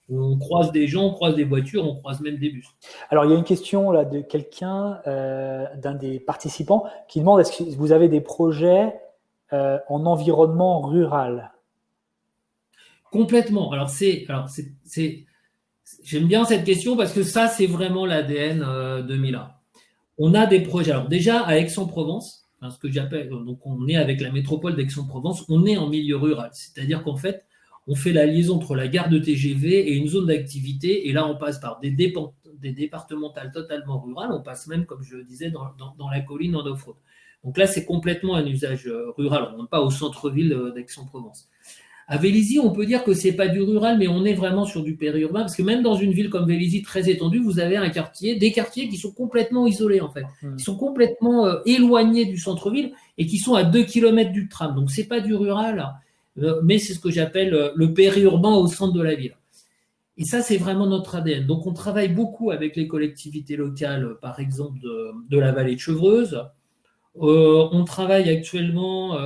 on croise des gens, on croise des voitures, on croise même des bus. Alors, il y a une question là de quelqu'un, d'un des participants, qui demande est-ce que vous avez des projets en environnement rural? Complètement. Alors, j'aime bien cette question parce que ça, c'est vraiment l'ADN de Mila. On a des projets. Alors, déjà, à Aix-en-Provence, ce que j'appelle, donc on est avec la métropole d'Aix-en-Provence, on est en milieu rural. C'est-à-dire qu'en fait, on fait la liaison entre la gare de TGV et une zone d'activité. Et là, on passe par des départementales totalement rurales. On passe même, comme je le disais, dans la colline en off-road. Donc là, c'est complètement un usage rural. On n'est pas au centre-ville d'Aix-en-Provence. À Vélizy, on peut dire que c'est pas du rural, mais on est vraiment sur du périurbain, parce que même dans une ville comme Vélizy, très étendue, vous avez des quartiers qui sont complètement isolés, en fait. Qui sont complètement éloignés du centre-ville et qui sont à 2 km du tram. Donc, c'est pas du rural, mais c'est ce que j'appelle le périurbain au centre de la ville. Et ça, c'est vraiment notre ADN. Donc, on travaille beaucoup avec les collectivités locales, par exemple, de la vallée de Chevreuse. On travaille actuellement,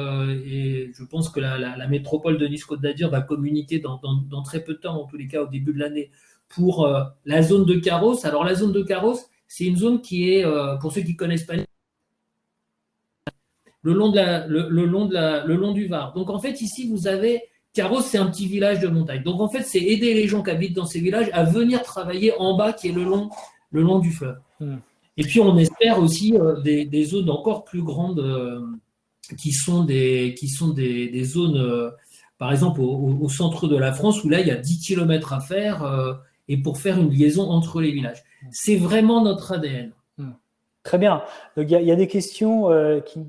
et je pense que la métropole de Nice-Côte d'Azur va communiquer dans très peu de temps, en tous les cas au début de l'année, pour la zone de Carros. Alors la zone de Carros, c'est une zone qui est, pour ceux qui ne connaissent pas, le long du Var. Donc en fait, ici, vous avez Carros, c'est un petit village de montagne. Donc en fait, c'est aider les gens qui habitent dans ces villages à venir travailler en bas, qui est le long du fleuve. Et puis, on espère aussi des zones encore plus grandes qui sont des zones, par exemple, au centre de la France, où là, il y a 10 km à faire et pour faire une liaison entre les villages. C'est vraiment notre ADN. Très bien. Donc, il y a des questions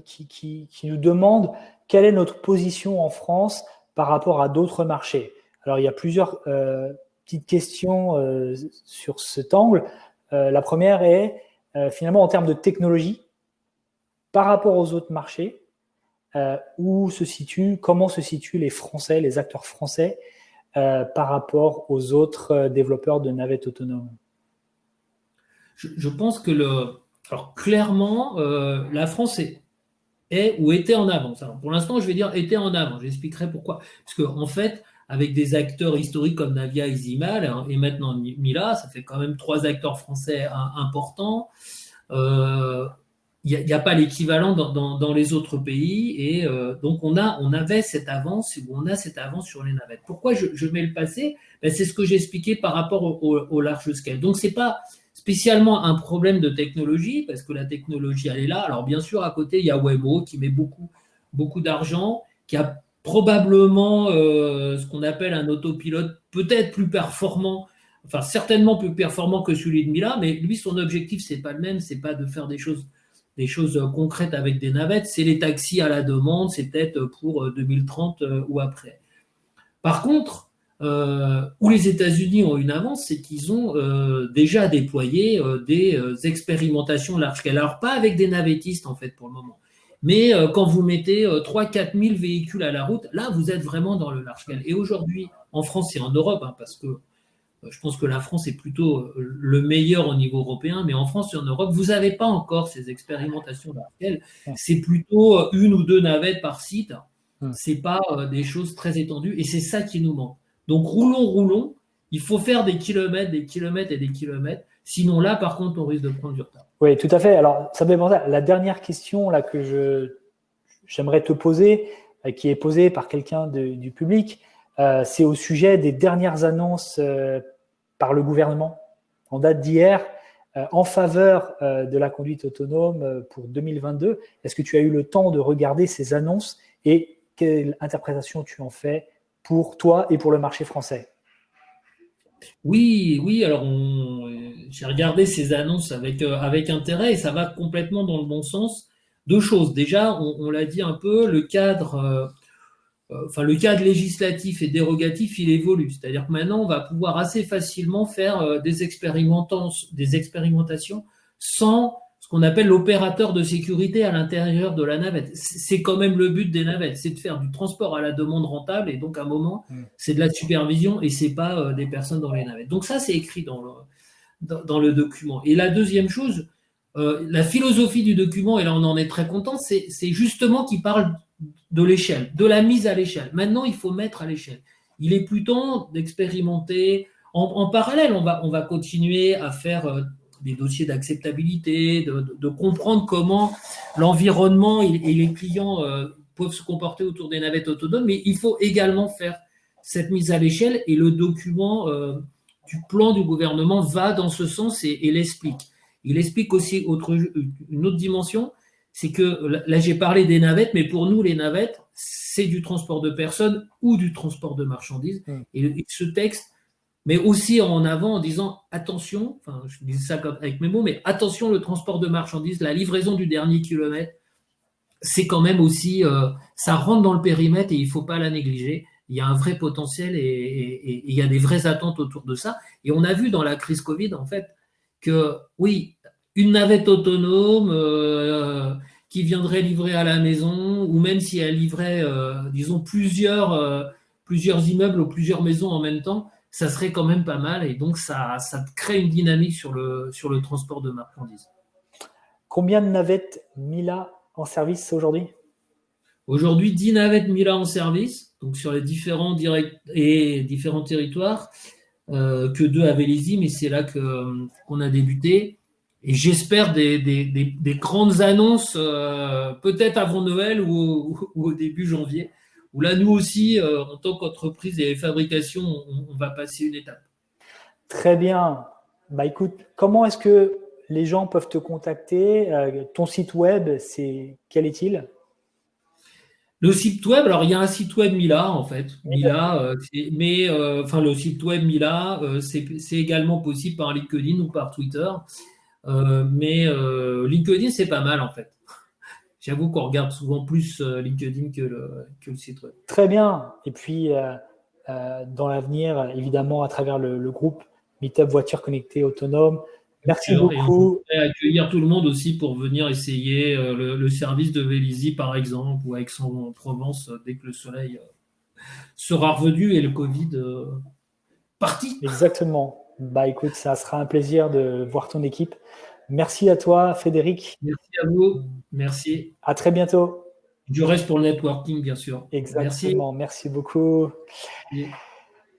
qui nous demandent quelle est notre position en France par rapport à d'autres marchés. Alors, il y a plusieurs petites questions sur cet angle. La première est finalement, en termes de technologie, par rapport aux autres marchés, comment se situent les Français, les acteurs français, par rapport aux autres développeurs de navettes autonomes? Je pense que alors clairement, la France est ou était en avance. Alors, pour l'instant, je vais dire était en avance. J'expliquerai pourquoi. Parce qu'en fait, avec des acteurs historiques comme Navia, Isimal et maintenant Mila, ça fait quand même 3 acteurs français importants. Il n'y a pas l'équivalent dans les autres pays et donc on avait cette avance, ou on a cette avance sur les navettes. Pourquoi je mets le passé? C'est ce que j'ai expliqué par rapport au large scale. Donc c'est pas spécialement un problème de technologie, parce que la technologie elle est là. Alors bien sûr à côté il y a Waymo qui met beaucoup d'argent, qui a probablement ce qu'on appelle un autopilote peut-être plus performant, enfin certainement plus performant que celui de Mila, mais lui son objectif c'est pas le même, c'est pas de faire des choses concrètes avec des navettes, c'est les taxis à la demande, c'est peut-être pour 2030 ou après. Par contre, où les États-Unis ont une avance, c'est qu'ils ont déjà déployé des expérimentations large scale. Alors pas avec des navettistes en fait pour le moment, Mais quand vous mettez 3-4 000 véhicules à la route, là, vous êtes vraiment dans le large scale. Et aujourd'hui, en France et en Europe, hein, parce que je pense que la France est plutôt le meilleur au niveau européen, mais en France et en Europe, vous n'avez pas encore ces expérimentations large scale. C'est plutôt 1 ou 2 navettes par site. Ce n'est pas des choses très étendues. Et c'est ça qui nous manque. Donc, roulons. Il faut faire des kilomètres et des kilomètres. Sinon, là, par contre, on risque de prendre du retard. Oui, tout à fait. Alors, ça me fait penser à la dernière question là, que j'aimerais te poser, qui est posée par quelqu'un du public. C'est au sujet des dernières annonces par le gouvernement en date d'hier en faveur de la conduite autonome pour 2022. Est-ce que tu as eu le temps de regarder ces annonces et quelle interprétation tu en fais pour toi et pour le marché français? Oui, alors j'ai regardé ces annonces avec intérêt et ça va complètement dans le bon sens. 2 choses. Déjà, on l'a dit un peu, le cadre législatif et dérogatif, il évolue. C'est-à-dire que maintenant, on va pouvoir assez facilement faire des expérimentations sans ce qu'on appelle l'opérateur de sécurité à l'intérieur de la navette. C'est quand même le but des navettes, c'est de faire du transport à la demande rentable et donc à un moment, c'est de la supervision et c'est pas des personnes dans les navettes. Donc ça, c'est écrit dans le document. Et la deuxième chose, la philosophie du document, et là on en est très content, c'est justement qu'il parle de l'échelle, de la mise à l'échelle. Maintenant, il faut mettre à l'échelle. Il est plus temps d'expérimenter. En parallèle, on va continuer à faire des dossiers d'acceptabilité, de comprendre comment l'environnement et les clients peuvent se comporter autour des navettes autonomes, mais il faut également faire cette mise à l'échelle et le document du plan du gouvernement va dans ce sens et l'explique. Il explique aussi une autre dimension, c'est que là j'ai parlé des navettes, mais pour nous les navettes, c'est du transport de personnes ou du transport de marchandises. Et ce texte met aussi en avant en disant attention, enfin je dis ça avec mes mots, mais attention, le transport de marchandises, la livraison du dernier kilomètre, c'est quand même aussi, ça rentre dans le périmètre et il ne faut pas la négliger. Il y a un vrai potentiel et il y a des vraies attentes autour de ça. Et on a vu dans la crise Covid, en fait, que oui, une navette autonome qui viendrait livrer à la maison, ou même si elle livrait, disons, plusieurs immeubles ou plusieurs maisons en même temps, ça serait quand même pas mal. Et donc, ça crée une dynamique sur le transport de marchandises. Combien de navettes Mila en service aujourd'hui? Aujourd'hui, 10 navettes Mila en service, donc sur les différents territoires, que 2 à Vélizy, mais c'est là qu'on a débuté. Et j'espère des grandes annonces, peut-être avant Noël ou au début janvier, où là, nous aussi, en tant qu'entreprise et fabrication, on va passer une étape. Très bien. Bah, écoute, comment est-ce que les gens peuvent te contacter? Ton site web, quel est-il? Le site web, alors il y a un site web Mila en fait, Mila, le site web Mila, c'est également possible par LinkedIn ou par Twitter, mais LinkedIn c'est pas mal en fait. J'avoue qu'on regarde souvent plus LinkedIn que le site web. Très bien. Et puis dans l'avenir, évidemment, à travers le groupe Meetup Voiture Connectée Autonome. Merci beaucoup. Et on peut accueillir tout le monde aussi pour venir essayer le service de Vélizy, par exemple, ou Aix-en-Provence, dès que le soleil sera revenu et le Covid parti. Exactement. Bah, écoute, ça sera un plaisir de voir ton équipe. Merci à toi, Frédéric. Merci à vous. Merci. À très bientôt. Du reste pour le networking, bien sûr. Exactement. Merci beaucoup. Merci.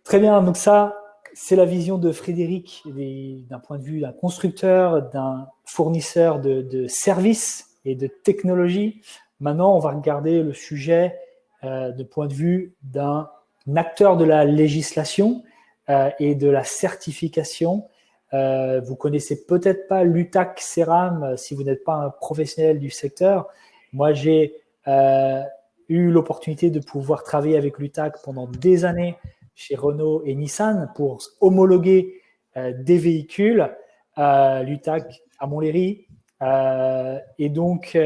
Très bien. Donc ça, c'est la vision de Frédéric d'un point de vue d'un constructeur, d'un fournisseur de services et de technologies. Maintenant, on va regarder le sujet de point de vue d'un acteur de la législation et de la certification. Vous connaissez peut-être pas l'UTAC CERAM si vous n'êtes pas un professionnel du secteur. Moi, j'ai eu l'opportunité de pouvoir travailler avec l'UTAC pendant des années chez Renault et Nissan pour homologuer des véhicules, l'UTAC à Montlhéry. Et donc,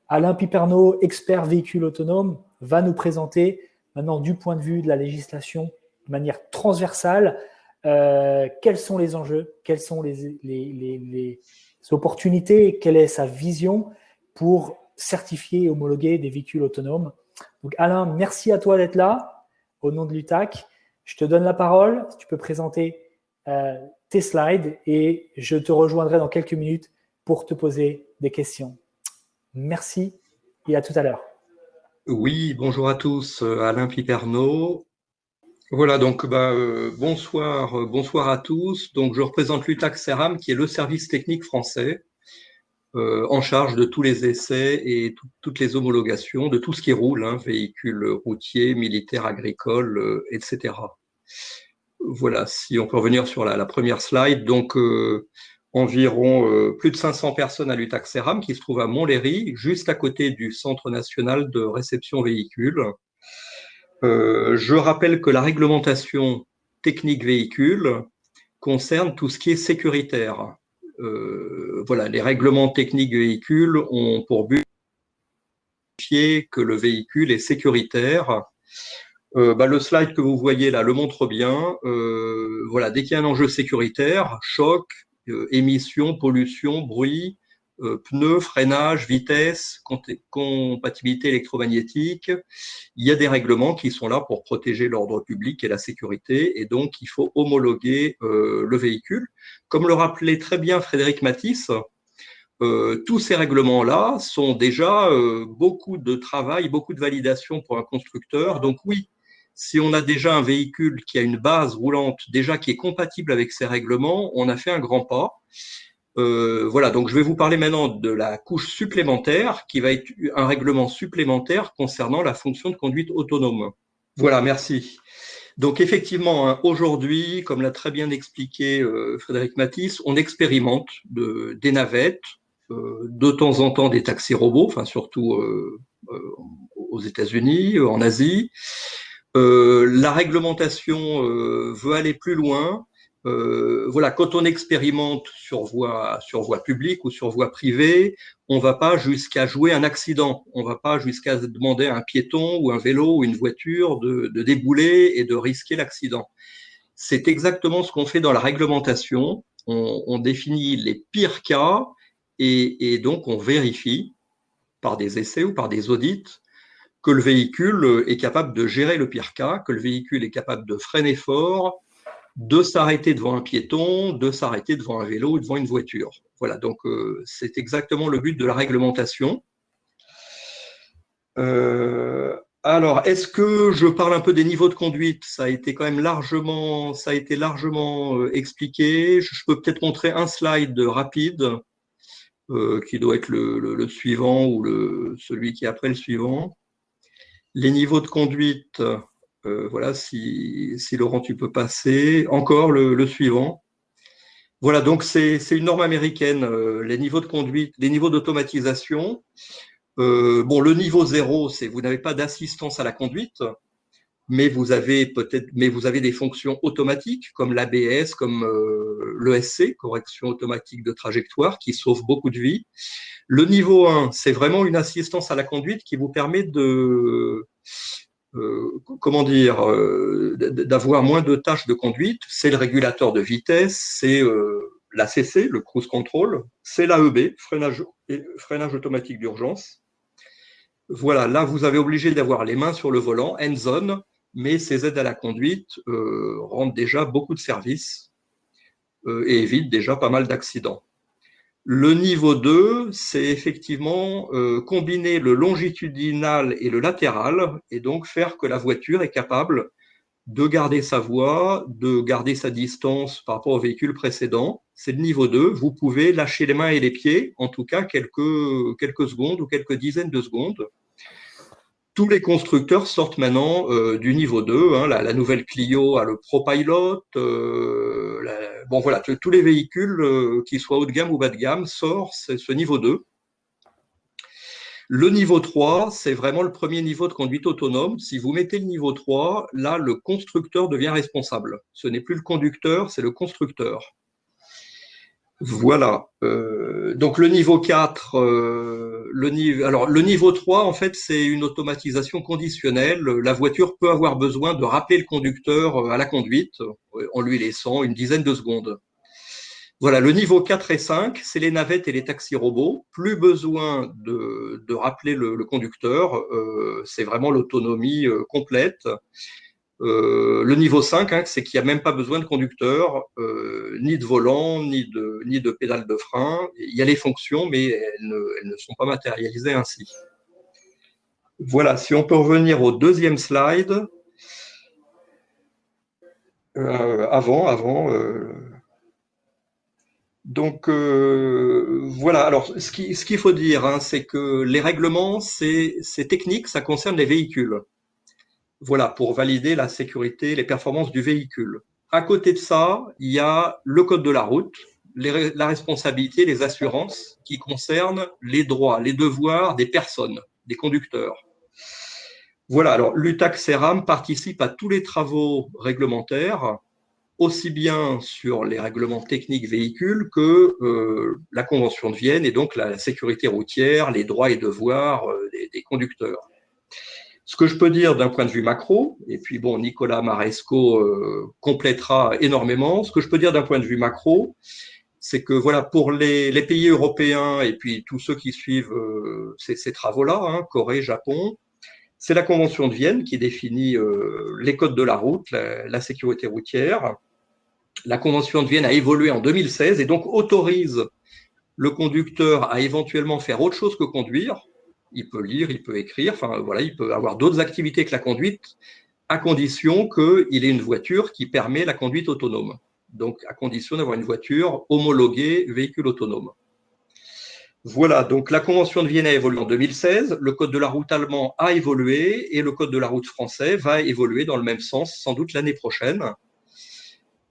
Alain Piperno, expert véhicule autonome, va nous présenter maintenant du point de vue de la législation de manière transversale quels sont les enjeux, quelles sont les opportunités, quelle est sa vision pour certifier et homologuer des véhicules autonomes. Donc Alain, merci à toi d'être là au nom de l'UTAC. Je te donne la parole, tu peux présenter tes slides et je te rejoindrai dans quelques minutes pour te poser des questions. Merci et à tout à l'heure. Oui, bonjour à tous, Alain Piperno. Voilà, donc bonsoir à tous. Donc je représente l'UTAC CERAM, qui est le service technique français en charge de tous les essais et toutes les homologations, de tout ce qui roule, hein, véhicules routiers, militaires, agricoles, etc. Voilà, si on peut revenir sur la première slide. Donc environ plus de 500 personnes à l'UTAC CERAM qui se trouve à Montlhéry, juste à côté du Centre national de réception véhicules. Je rappelle que la réglementation technique véhicule concerne tout ce qui est sécuritaire. Voilà, les règlements techniques véhicules ont pour but de vérifier que le véhicule est sécuritaire. Le slide que vous voyez là le montre bien. Voilà, dès qu'il y a un enjeu sécuritaire, choc, émissions, pollution, bruit, pneus, freinage, vitesse, compatibilité électromagnétique, il y a des règlements qui sont là pour protéger l'ordre public et la sécurité, et donc il faut homologuer le véhicule. Comme le rappelait très bien Frédéric Matisse, tous ces règlements-là sont déjà beaucoup de travail, beaucoup de validation pour un constructeur. Donc oui, si on a déjà un véhicule qui a une base roulante déjà qui est compatible avec ces règlements, on a fait un grand pas. Voilà, donc je vais vous parler maintenant de la couche supplémentaire qui va être un règlement supplémentaire concernant la fonction de conduite autonome. Voilà, merci. Donc effectivement, hein, aujourd'hui, comme l'a très bien expliqué Frédéric Matisse, on expérimente des navettes, de temps en temps des taxis robots, enfin surtout aux États-Unis, en Asie. La réglementation veut aller plus loin. Voilà, quand on expérimente sur voie publique ou sur voie privée, on va pas jusqu'à jouer un accident. On va pas jusqu'à demander à un piéton ou un vélo ou une voiture de débouler et de risquer l'accident. C'est exactement ce qu'on fait dans la réglementation. On définit les pires cas et donc on vérifie par des essais ou par des audits que le véhicule est capable de gérer le pire cas, que le véhicule est capable de freiner fort, de s'arrêter devant un piéton, de s'arrêter devant un vélo ou devant une voiture. Voilà, donc c'est exactement le but de la réglementation. Alors, est-ce que je parle un peu des niveaux de conduite? Ça a été quand même largement expliqué. Je peux peut-être montrer un slide rapide qui doit être le suivant ou celui qui est après le suivant. Les niveaux de conduite, voilà, si Laurent, tu peux passer. Encore le suivant. Voilà, donc c'est une norme américaine, les niveaux de conduite, les niveaux d'automatisation. Le niveau 0, c'est vous n'avez pas d'assistance à la conduite, mais vous avez des fonctions automatiques comme l'ABS, comme l'ESC, correction automatique de trajectoire, qui sauve beaucoup de vies. Le niveau 1, c'est vraiment une assistance à la conduite qui vous permet d'avoir moins de tâches de conduite. C'est le régulateur de vitesse, c'est l'ACC, le cruise control, c'est l'AEB, freinage automatique d'urgence. Voilà, là vous avez obligé d'avoir les mains sur le volant, hands-on, mais ces aides à la conduite rendent déjà beaucoup de services et évitent déjà pas mal d'accidents. Le niveau 2, c'est effectivement combiner le longitudinal et le latéral et donc faire que la voiture est capable de garder sa voie, de garder sa distance par rapport au véhicule précédent. C'est le niveau 2. Vous pouvez lâcher les mains et les pieds, en tout cas quelques secondes ou quelques dizaines de secondes. Tous les constructeurs sortent maintenant du niveau 2. Hein, la nouvelle Clio a le ProPilot. Voilà, tous les véhicules, qu'ils soient haut de gamme ou bas de gamme, sortent ce niveau 2. Le niveau 3, c'est vraiment le premier niveau de conduite autonome. Si vous mettez le niveau 3, là, le constructeur devient responsable. Ce n'est plus le conducteur, c'est le constructeur. Voilà. Donc le niveau 4, le niveau 3, en fait, c'est une automatisation conditionnelle. La voiture peut avoir besoin de rappeler le conducteur à la conduite en lui laissant une dizaine de secondes. Voilà, le niveau 4 et 5, c'est les navettes et les taxis robots. Plus besoin de rappeler le conducteur, c'est vraiment l'autonomie complète. Le niveau 5, hein, c'est qu'il n'y a même pas besoin de conducteur, ni de volant, ni de pédale de frein. Il y a les fonctions, mais elles ne sont pas matérialisées ainsi. Voilà, si on peut revenir au deuxième slide. Donc voilà, alors ce qu'il faut dire, hein, c'est que les règlements, c'est technique, ça concerne les véhicules. Voilà, pour valider la sécurité, les performances du véhicule. À côté de ça, il y a le code de la route, la responsabilité, les assurances qui concernent les droits, les devoirs des personnes, des conducteurs. Voilà, alors l'UTAC-CERAM participe à tous les travaux réglementaires, aussi bien sur les règlements techniques véhicules que la Convention de Vienne et donc la sécurité routière, les droits et devoirs des conducteurs. Ce que je peux dire d'un point de vue macro, et puis bon, Nicolas Maresco complétera énormément, ce que je peux dire d'un point de vue macro, c'est que voilà, pour les pays européens et puis tous ceux qui suivent ces travaux-là, hein, Corée, Japon, c'est la Convention de Vienne qui définit les codes de la route, la sécurité routière. La Convention de Vienne a évolué en 2016 et donc autorise le conducteur à éventuellement faire autre chose que conduire. Il peut lire, il peut écrire, enfin voilà, il peut avoir d'autres activités que la conduite, à condition qu'il ait une voiture qui permet la conduite autonome. Donc à condition d'avoir une voiture homologuée véhicule autonome. Voilà, donc la Convention de Vienne a évolué en 2016, le Code de la route allemand a évolué et le Code de la route français va évoluer dans le même sens sans doute l'année prochaine.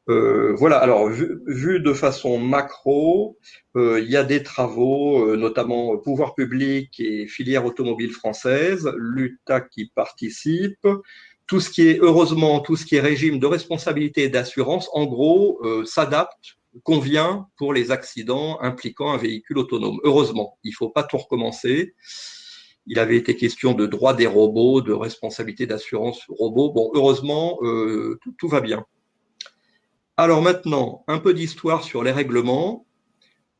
Voilà, alors vu de façon macro, il y a des travaux, notamment pouvoir public et filière automobile française, l'UTAC qui participe, tout ce qui est, heureusement, tout ce qui est régime de responsabilité et d'assurance, en gros, s'adapte, convient pour les accidents impliquant un véhicule autonome. Heureusement, il ne faut pas tout recommencer. Il avait été question de droit des robots, de responsabilité d'assurance robots. Bon, heureusement, tout va bien. Alors maintenant, un peu d'histoire sur les règlements.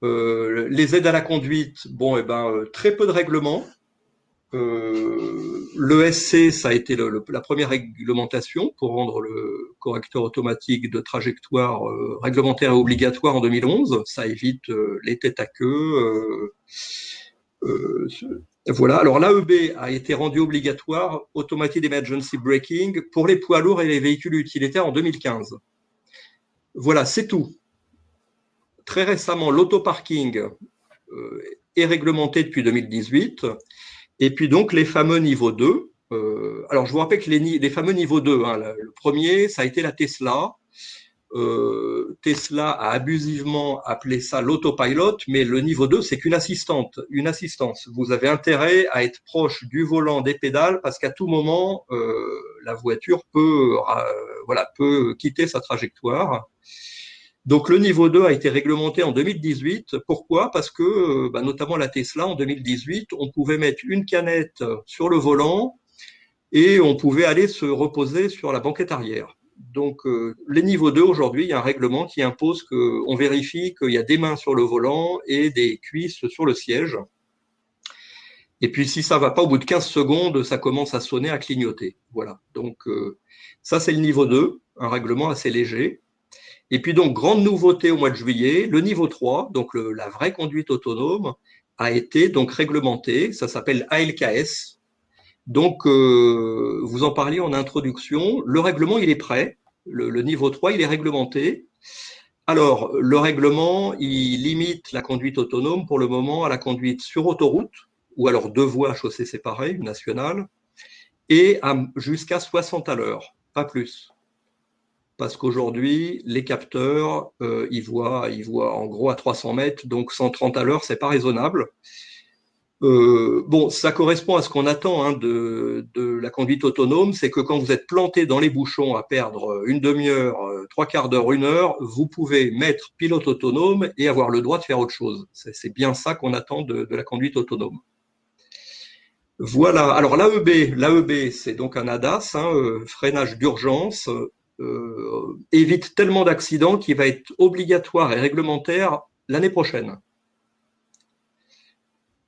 Les aides à la conduite, bon, très peu de règlements. L'ESC, ça a été la première réglementation pour rendre le correcteur automatique de trajectoire réglementaire et obligatoire en 2011. Ça évite les têtes à queue. Voilà. Alors l'AEB a été rendu obligatoire, Automated Emergency Braking, pour les poids lourds et les véhicules utilitaires en 2015. Voilà, c'est tout. Très récemment, l'autoparking est réglementé depuis 2018. Et puis donc les fameux niveaux 2. Alors je vous rappelle que les fameux niveaux 2, hein, le premier, ça a été la Tesla. Tesla a abusivement appelé ça l'autopilot, mais le niveau 2, c'est qu'une assistance. Vous avez intérêt à être proche du volant, des pédales, parce qu'à tout moment, la voiture peut quitter sa trajectoire. Donc le niveau 2 a été réglementé en 2018. Pourquoi? Parce que, notamment la Tesla, en 2018, on pouvait mettre une canette sur le volant et on pouvait aller se reposer sur la banquette arrière. Donc les niveaux 2, aujourd'hui, il y a un règlement qui impose qu'on vérifie qu'il y a des mains sur le volant et des cuisses sur le siège. Et puis si ça ne va pas, au bout de 15 secondes, ça commence à sonner, à clignoter. Voilà. Donc ça, c'est le niveau 2, un règlement assez léger. Et puis donc, grande nouveauté au mois de juillet, le niveau 3, donc la vraie conduite autonome, a été donc réglementé, ça s'appelle ALKS. Donc, vous en parliez en introduction, le règlement, il est prêt, le niveau 3, il est réglementé. Alors, le règlement, il limite la conduite autonome pour le moment à la conduite sur autoroute, ou alors 2 voies à chaussée séparée, une nationale, et jusqu'à 60 à l'heure, pas plus. Parce qu'aujourd'hui, les capteurs, ils voient en gros à 300 mètres, donc 130 à l'heure, c'est pas raisonnable. Bon, ça correspond à ce qu'on attend hein, de la conduite autonome, c'est que quand vous êtes planté dans les bouchons à perdre une demi-heure, 3/4 d'heure, 1 heure, vous pouvez mettre pilote autonome et avoir le droit de faire autre chose. C'est bien ça qu'on attend de la conduite autonome. Voilà, alors l'AEB, c'est donc un ADAS, hein, freinage d'urgence. évite tellement d'accidents qu'il va être obligatoire et réglementaire l'année prochaine.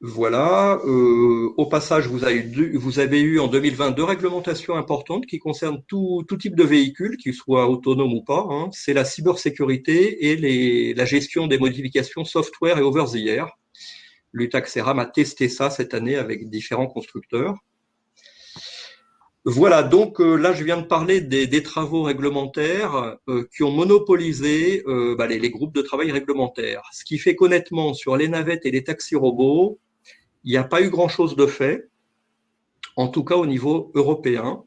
Voilà. Au passage, vous avez eu en 2020 deux réglementations importantes qui concernent tout type de véhicule, qu'ils soient autonomes ou pas. Hein. C'est la cybersécurité et la gestion des modifications software et over the air. L'UTAC CERAM a testé ça cette année avec différents constructeurs. Voilà, donc là, je viens de parler des travaux réglementaires qui ont monopolisé les groupes de travail réglementaires. Ce qui fait qu'honnêtement, sur les navettes et les taxis robots, il n'y a pas eu grand-chose de fait, en tout cas au niveau européen.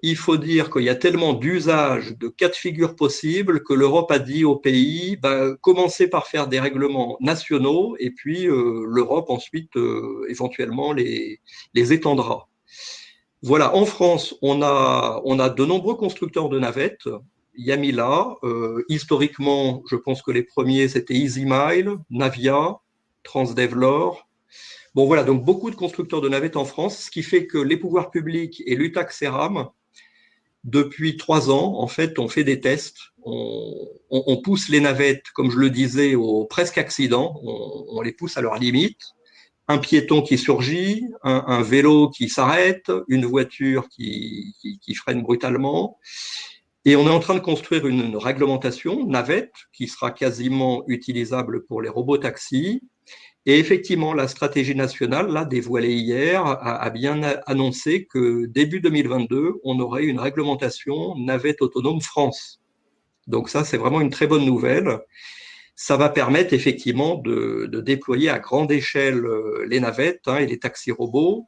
Il faut dire qu'il y a tellement d'usages, de cas de figure possibles, que l'Europe a dit aux pays, commencez par faire des règlements nationaux, et puis l'Europe ensuite éventuellement les étendra. Voilà, en France, on a de nombreux constructeurs de navettes. Yamila, historiquement, je pense que les premiers, c'était EasyMile, Navia, Transdevlor. Bon, voilà, donc beaucoup de constructeurs de navettes en France, ce qui fait que les pouvoirs publics et l'UTAC CERAM, depuis 3 ans, en fait, on fait des tests. On pousse les navettes, comme je le disais, au presque accident. On les pousse à leur limite. Un piéton qui surgit, un vélo qui s'arrête, une voiture qui freine brutalement. Et on est en train de construire une réglementation navette qui sera quasiment utilisable pour les robots taxis. Et effectivement, la stratégie nationale, là, dévoilée hier, a bien annoncé que début 2022, on aurait une réglementation navette autonome France. Donc ça, c'est vraiment une très bonne nouvelle. Ça va permettre effectivement de déployer à grande échelle les navettes et les taxis robots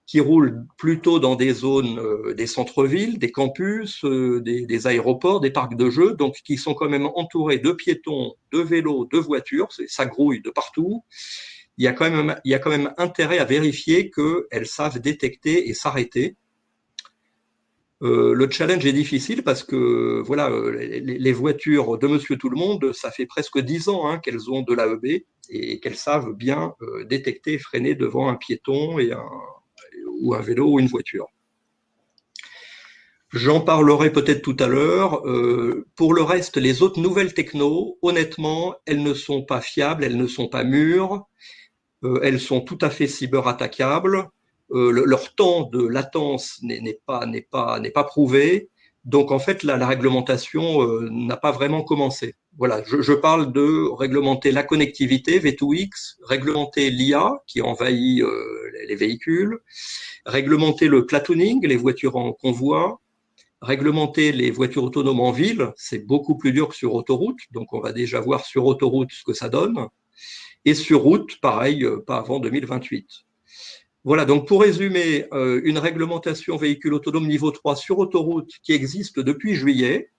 qui roulent plutôt dans des zones, des centres-villes, des campus, des aéroports, des parcs de jeux, donc qui sont quand même entourés de piétons, de vélos, de voitures, ça grouille de partout. Il y a quand même intérêt à vérifier qu'elles savent détecter et s'arrêter. Le challenge est difficile parce que voilà, les voitures de Monsieur Tout-le-Monde, ça fait presque 10 ans qu'elles ont de l'AEB et qu'elles savent bien détecter et freiner devant un piéton ou un vélo ou une voiture. J'en parlerai peut-être tout à l'heure. Pour le reste, les autres nouvelles techno, honnêtement, elles ne sont pas fiables, elles ne sont pas mûres, elles sont tout à fait cyberattaquables. Leur temps de latence n'est pas prouvé. Donc, en fait, la réglementation n'a pas vraiment commencé. Voilà, je parle de réglementer la connectivité, V2X, réglementer l'IA qui envahit les véhicules, réglementer le platooning, les voitures en convoi, réglementer les voitures autonomes en ville, c'est beaucoup plus dur que sur autoroute. Donc, on va déjà voir sur autoroute ce que ça donne. Et sur route, pareil, pas avant 2028. Voilà, donc pour résumer, une réglementation véhicule autonome niveau 3 sur autoroute qui existe depuis juillet.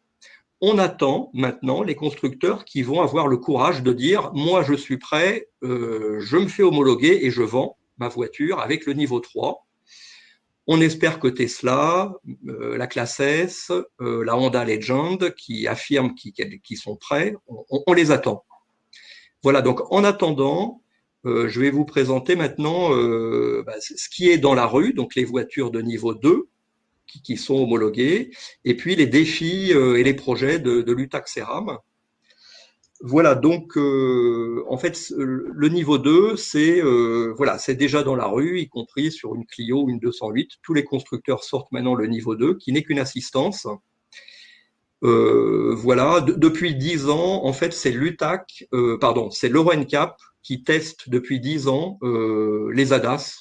On attend maintenant les constructeurs qui vont avoir le courage de dire « moi je suis prêt, je me fais homologuer et je vends ma voiture avec le niveau 3 ». On espère que Tesla, la classe S, la Honda Legend qui affirment qu'ils sont prêts, on les attend. Voilà, donc en attendant, je vais vous présenter maintenant ce qui est dans la rue, donc les voitures de niveau 2 qui sont homologuées, et puis les défis et les projets de l'UTAC CERAM. Voilà, donc en fait, le niveau 2, c'est déjà dans la rue, y compris sur une Clio ou une 208. Tous les constructeurs sortent maintenant le niveau 2, qui n'est qu'une assistance. Voilà, depuis 10 ans, en fait, c'est c'est l'Euro NCAP qui teste depuis 10 ans les ADAS,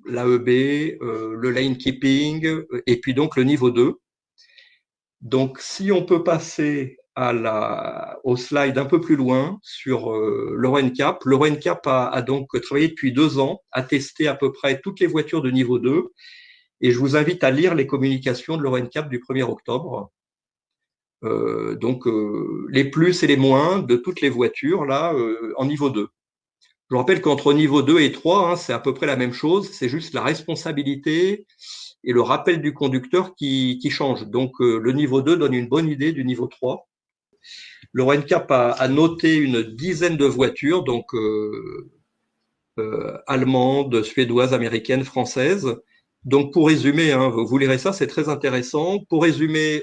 l'AEB, le lane keeping, et puis donc le niveau 2. Donc, si on peut passer au slide un peu plus loin sur l'Euro NCAP. L'Euro NCAP a donc travaillé depuis 2 ans, a testé à peu près toutes les voitures de niveau 2, et je vous invite à lire les communications de l'Euro NCAP du 1er octobre. Les plus et les moins de toutes les voitures là en niveau 2. Je rappelle qu'entre niveau 2 et 3, c'est à peu près la même chose, c'est juste la responsabilité et le rappel du conducteur qui change. Donc le niveau 2 donne une bonne idée du niveau 3. L'Euro NCAP a noté une dizaine de voitures, donc allemandes, suédoises, américaines, françaises. Donc, pour résumer, hein, vous lirez ça, c'est très intéressant. Pour résumer,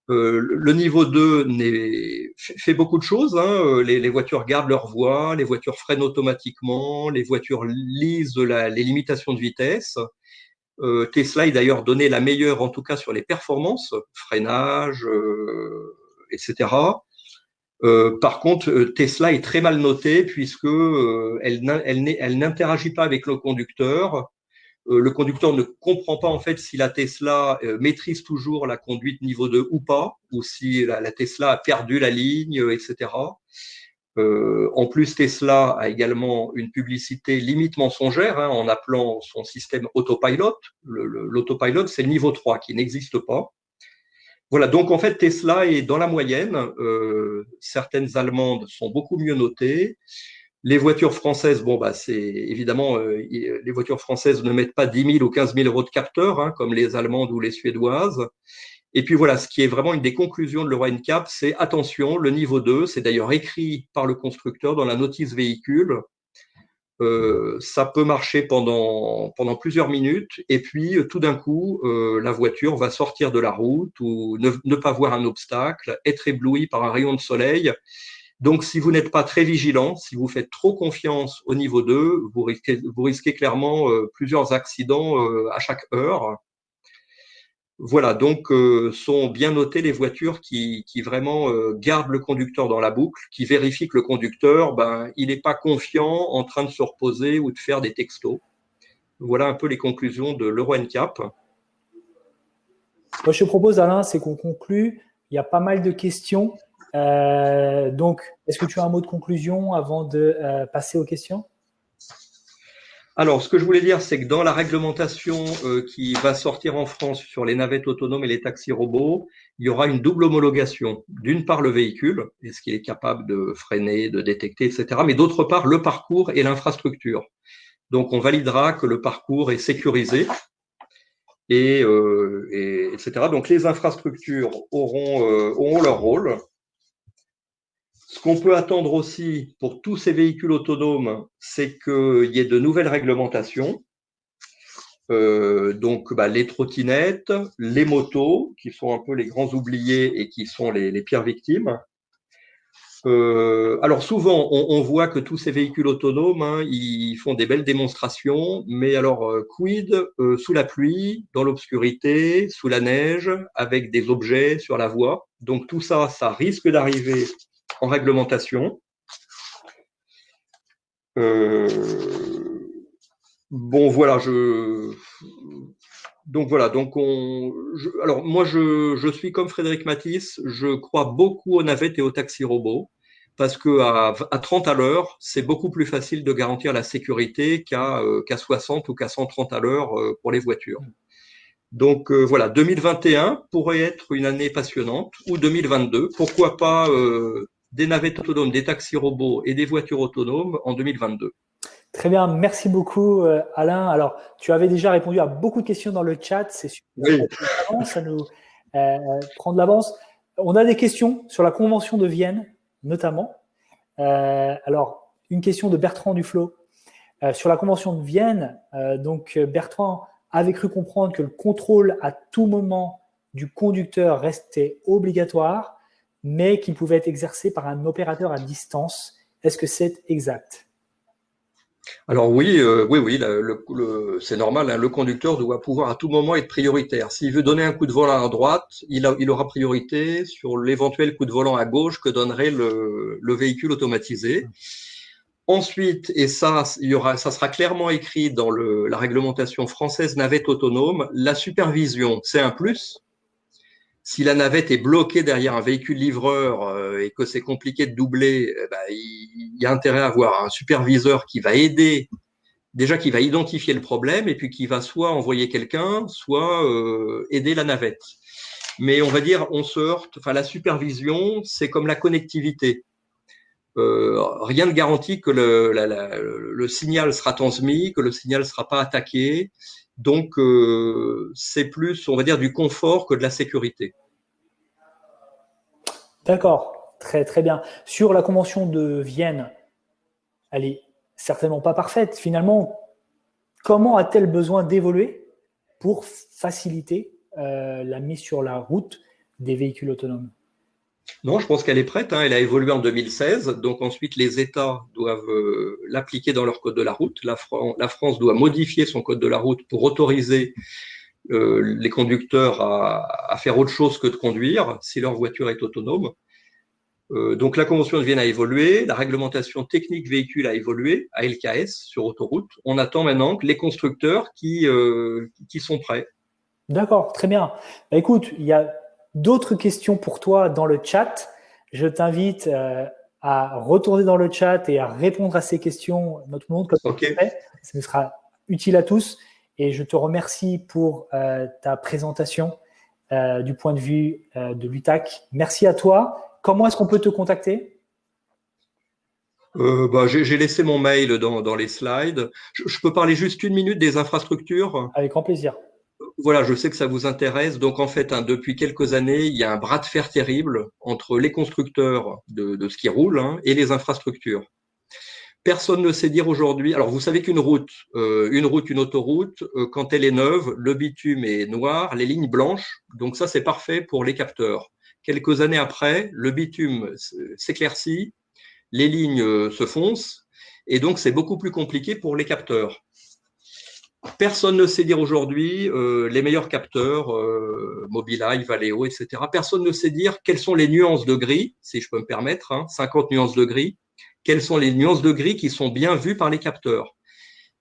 le niveau 2 fait beaucoup de choses. Hein. Les voitures gardent leur voie, les voitures freinent automatiquement, les voitures lisent les limitations de vitesse. Tesla est d'ailleurs donné la meilleure, en tout cas sur les performances, freinage, etc. Par contre, Tesla est très mal notée puisque elle n'interagit pas avec le conducteur. Le conducteur ne comprend pas en fait si la Tesla maîtrise toujours la conduite niveau 2 ou pas, ou si la Tesla a perdu la ligne, etc. En plus, Tesla a également une publicité limite mensongère hein, en appelant son système autopilot. L'autopilot, c'est le niveau 3 qui n'existe pas. Voilà, donc en fait, Tesla est dans la moyenne. Certaines allemandes sont beaucoup mieux notées. Les voitures françaises, bon, bah, c'est évidemment, les voitures françaises ne mettent pas 10 000 ou 15 000 euros de capteurs, hein, comme les allemandes ou les suédoises. Et puis voilà, ce qui est vraiment une des conclusions de l'Euro NCAP, c'est attention, le niveau 2, c'est d'ailleurs écrit par le constructeur dans la notice véhicule. Ça peut marcher pendant plusieurs minutes et puis tout d'un coup, la voiture va sortir de la route ou ne pas voir un obstacle, être éblouie par un rayon de soleil. Donc, si vous n'êtes pas très vigilant, si vous faites trop confiance au niveau 2, vous risquez clairement plusieurs accidents à chaque heure. Voilà, donc sont bien notées les voitures qui vraiment gardent le conducteur dans la boucle, qui vérifient que le conducteur, ben, il n'est pas confiant en train de se reposer ou de faire des textos. Voilà un peu les conclusions de l'Euro NCAP. Moi, je te propose, Alain, c'est qu'on conclue. Il y a pas mal de questions. Donc, est-ce que tu as un mot de conclusion avant de passer aux questions? Alors, ce que je voulais dire, c'est que dans la réglementation qui va sortir en France sur les navettes autonomes et les taxis robots, il y aura une double homologation. D'une part, le véhicule, est-ce qu'il est capable de freiner, de détecter, etc. Mais d'autre part, le parcours et l'infrastructure. Donc, on validera que le parcours est sécurisé, etc. Donc, les infrastructures auront leur rôle. Ce qu'on peut attendre aussi pour tous ces véhicules autonomes, c'est qu'il y ait de nouvelles réglementations. Donc, les trottinettes, les motos, qui sont un peu les grands oubliés et qui sont les pires victimes. Alors souvent, on voit que tous ces véhicules autonomes, hein, ils font des belles démonstrations, mais alors quid sous la pluie, dans l'obscurité, sous la neige, avec des objets sur la voie. Donc tout ça, ça risque d'arriver en réglementation. Bon, voilà, donc voilà, alors moi je suis comme Frédéric Matisse, je crois beaucoup aux navettes et aux taxis robots parce que à 30 à l'heure, c'est beaucoup plus facile de garantir la sécurité qu'à 60 ou qu'à 130 à l'heure pour les voitures. Donc voilà, 2021 pourrait être une année passionnante ou 2022, pourquoi pas des navettes autonomes, des taxis robots et des voitures autonomes en 2022. Très bien, merci beaucoup Alain. Alors, tu avais déjà répondu à beaucoup de questions dans le chat, c'est super. Oui. Ça nous prend de l'avance. On a des questions sur la Convention de Vienne, notamment. Alors, une question de Bertrand Duflo. Sur la Convention de Vienne, donc Bertrand avait cru comprendre que le contrôle à tout moment du conducteur restait obligatoire, mais qu'il pouvait être exercé par un opérateur à distance. Est-ce que c'est exact ? Alors oui, c'est normal. Hein, le conducteur doit pouvoir à tout moment être prioritaire. S'il veut donner un coup de volant à droite, il aura priorité sur l'éventuel coup de volant à gauche que donnerait le véhicule automatisé. Ensuite, et ça sera clairement écrit dans la réglementation française navette autonome, la supervision, c'est un plus. Si la navette est bloquée derrière un véhicule livreur et que c'est compliqué de doubler, il y a intérêt à avoir un superviseur qui va aider, déjà qui va identifier le problème et puis qui va soit envoyer quelqu'un, soit aider la navette. Mais on va dire, on se heurte, enfin la supervision, c'est comme la connectivité. Rien ne garantit que le signal sera transmis, que le signal ne sera pas attaqué. Donc, c'est plus, on va dire, du confort que de la sécurité. D'accord, très très bien. Sur la Convention de Vienne, elle est certainement pas parfaite. Finalement, comment a-t-elle besoin d'évoluer pour faciliter la mise sur la route des véhicules autonomes? Non, je pense qu'elle est prête, hein. Elle a évolué en 2016. Donc ensuite, les États doivent l'appliquer dans leur code de la route. La France doit modifier son code de la route pour autoriser les conducteurs à faire autre chose que de conduire si leur voiture est autonome. Donc la Convention de Vienne a évolué, la réglementation technique véhicule a évolué, à LKS sur autoroute. On attend maintenant que les constructeurs qui sont prêts. D'accord, très bien. Bah, écoute, il y a d'autres questions pour toi dans le chat. Je t'invite à retourner dans le chat et à répondre à ces questions, notre monde, comme Ok. ça nous sera utile à tous. Et je te remercie pour ta présentation du point de vue de l'UTAC. Merci à toi. Comment est-ce qu'on peut te contacter? J'ai laissé mon mail dans les slides. Je peux parler juste une minute des infrastructures? Avec grand plaisir. Voilà, je sais que ça vous intéresse. Donc en fait, hein, depuis quelques années, il y a un bras de fer terrible entre les constructeurs de ce qui roule, hein, et les infrastructures. Personne ne sait dire aujourd'hui. Alors vous savez qu'une route, une autoroute, quand elle est neuve, le bitume est noir, les lignes blanches. Donc ça, c'est parfait pour les capteurs. Quelques années après, le bitume s'éclaircit, les lignes se foncent, et donc c'est beaucoup plus compliqué pour les capteurs. Personne ne sait dire aujourd'hui les meilleurs capteurs, Mobileye, Valeo, etc. Personne ne sait dire quelles sont les nuances de gris, si je peux me permettre, hein, 50 nuances de gris. Quelles sont les nuances de gris qui sont bien vues par les capteurs.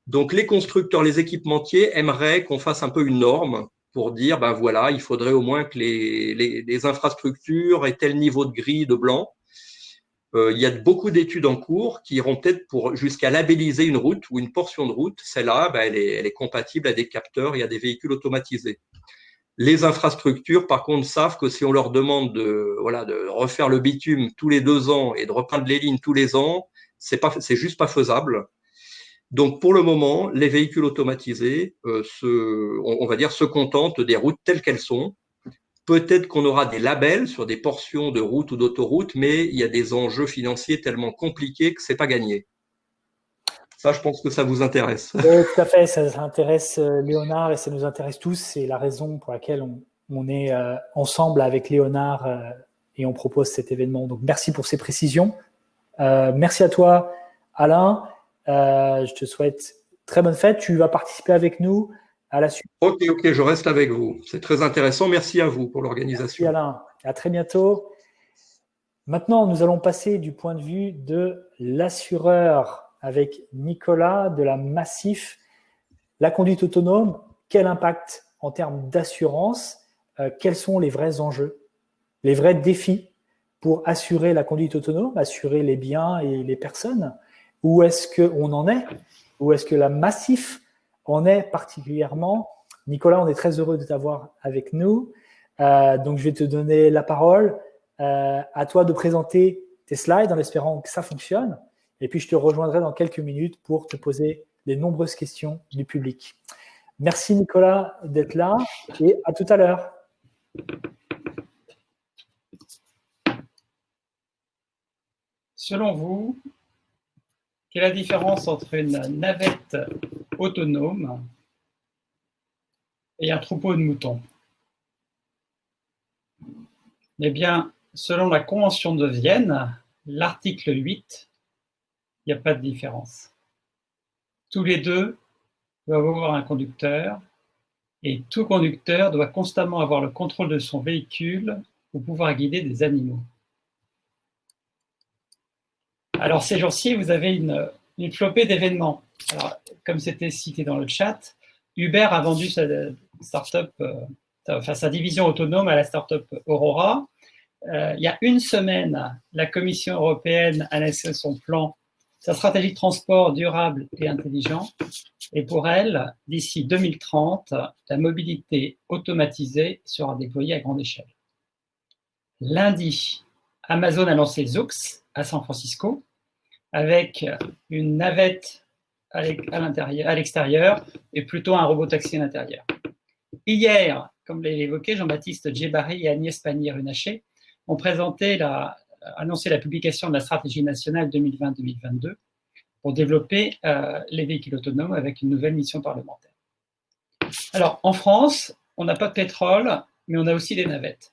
Donc les constructeurs, les équipementiers aimeraient qu'on fasse un peu une norme pour dire, ben voilà, il faudrait au moins que les infrastructures aient tel niveau de gris, de blanc. Il y a beaucoup d'études en cours qui iront peut-être jusqu'à labelliser une route ou une portion de route. Celle-là, ben, elle est compatible à des capteurs et à des véhicules automatisés. Les infrastructures, par contre, savent que si on leur demande de refaire le bitume tous les 2 ans et de repeindre les lignes tous les ans, c'est juste pas faisable. Donc, pour le moment, les véhicules automatisés, on va dire, se contentent des routes telles qu'elles sont. Peut-être qu'on aura des labels sur des portions de route ou d'autoroute, mais il y a des enjeux financiers tellement compliqués que c'est pas gagné. Ça, je pense que ça vous intéresse. Oui, tout à fait, ça intéresse Léonard et ça nous intéresse tous. C'est la raison pour laquelle on est ensemble avec Léonard et on propose cet événement. Donc, merci pour ces précisions. Merci à toi, Alain. Je te souhaite très bonne fête. Tu vas participer avec nous à la suite. Ok, je reste avec vous. C'est très intéressant. Merci à vous pour l'organisation. Merci, Alain. À très bientôt. Maintenant, nous allons passer du point de vue de l'assureur avec Nicolas de la Massif. La conduite autonome, quel impact en termes d'assurance? Quels sont les vrais enjeux, les vrais défis pour assurer la conduite autonome, assurer les biens et les personnes? Où est-ce qu'on en est? Où est-ce que la Massif en est particulièrement? Nicolas, on est très heureux de t'avoir avec nous. Donc, je vais te donner la parole. À toi de présenter tes slides en espérant que ça fonctionne. Et puis, je te rejoindrai dans quelques minutes pour te poser les nombreuses questions du public. Merci Nicolas d'être là et à tout à l'heure. Selon vous, quelle est la différence entre une navette autonome et un troupeau de moutons? Eh bien, selon la Convention de Vienne, l'article 8, il n'y a pas de différence. Tous les deux doivent avoir un conducteur et tout conducteur doit constamment avoir le contrôle de son véhicule pour pouvoir guider des animaux. Alors, ces jours-ci, vous avez une flopée d'événements. Alors, comme c'était cité dans le chat, Uber a vendu sa start-up, sa division autonome à la start-up Aurora. Il y a une semaine, la Commission européenne a lancé son plan, sa stratégie de transport durable et intelligent. Et pour elle, d'ici 2030, la mobilité automatisée sera déployée à grande échelle. Lundi, Amazon a lancé Zoox à San Francisco avec une navette à l'extérieur et plutôt un robot taxi à l'intérieur. Hier, comme l'a évoqué Jean-Baptiste Djebari et Agnès Pannier-Runacher, ont annoncé la publication de la stratégie nationale 2020-2022, pour développer les véhicules autonomes avec une nouvelle mission parlementaire. Alors, en France, on n'a pas de pétrole, mais on a aussi des navettes.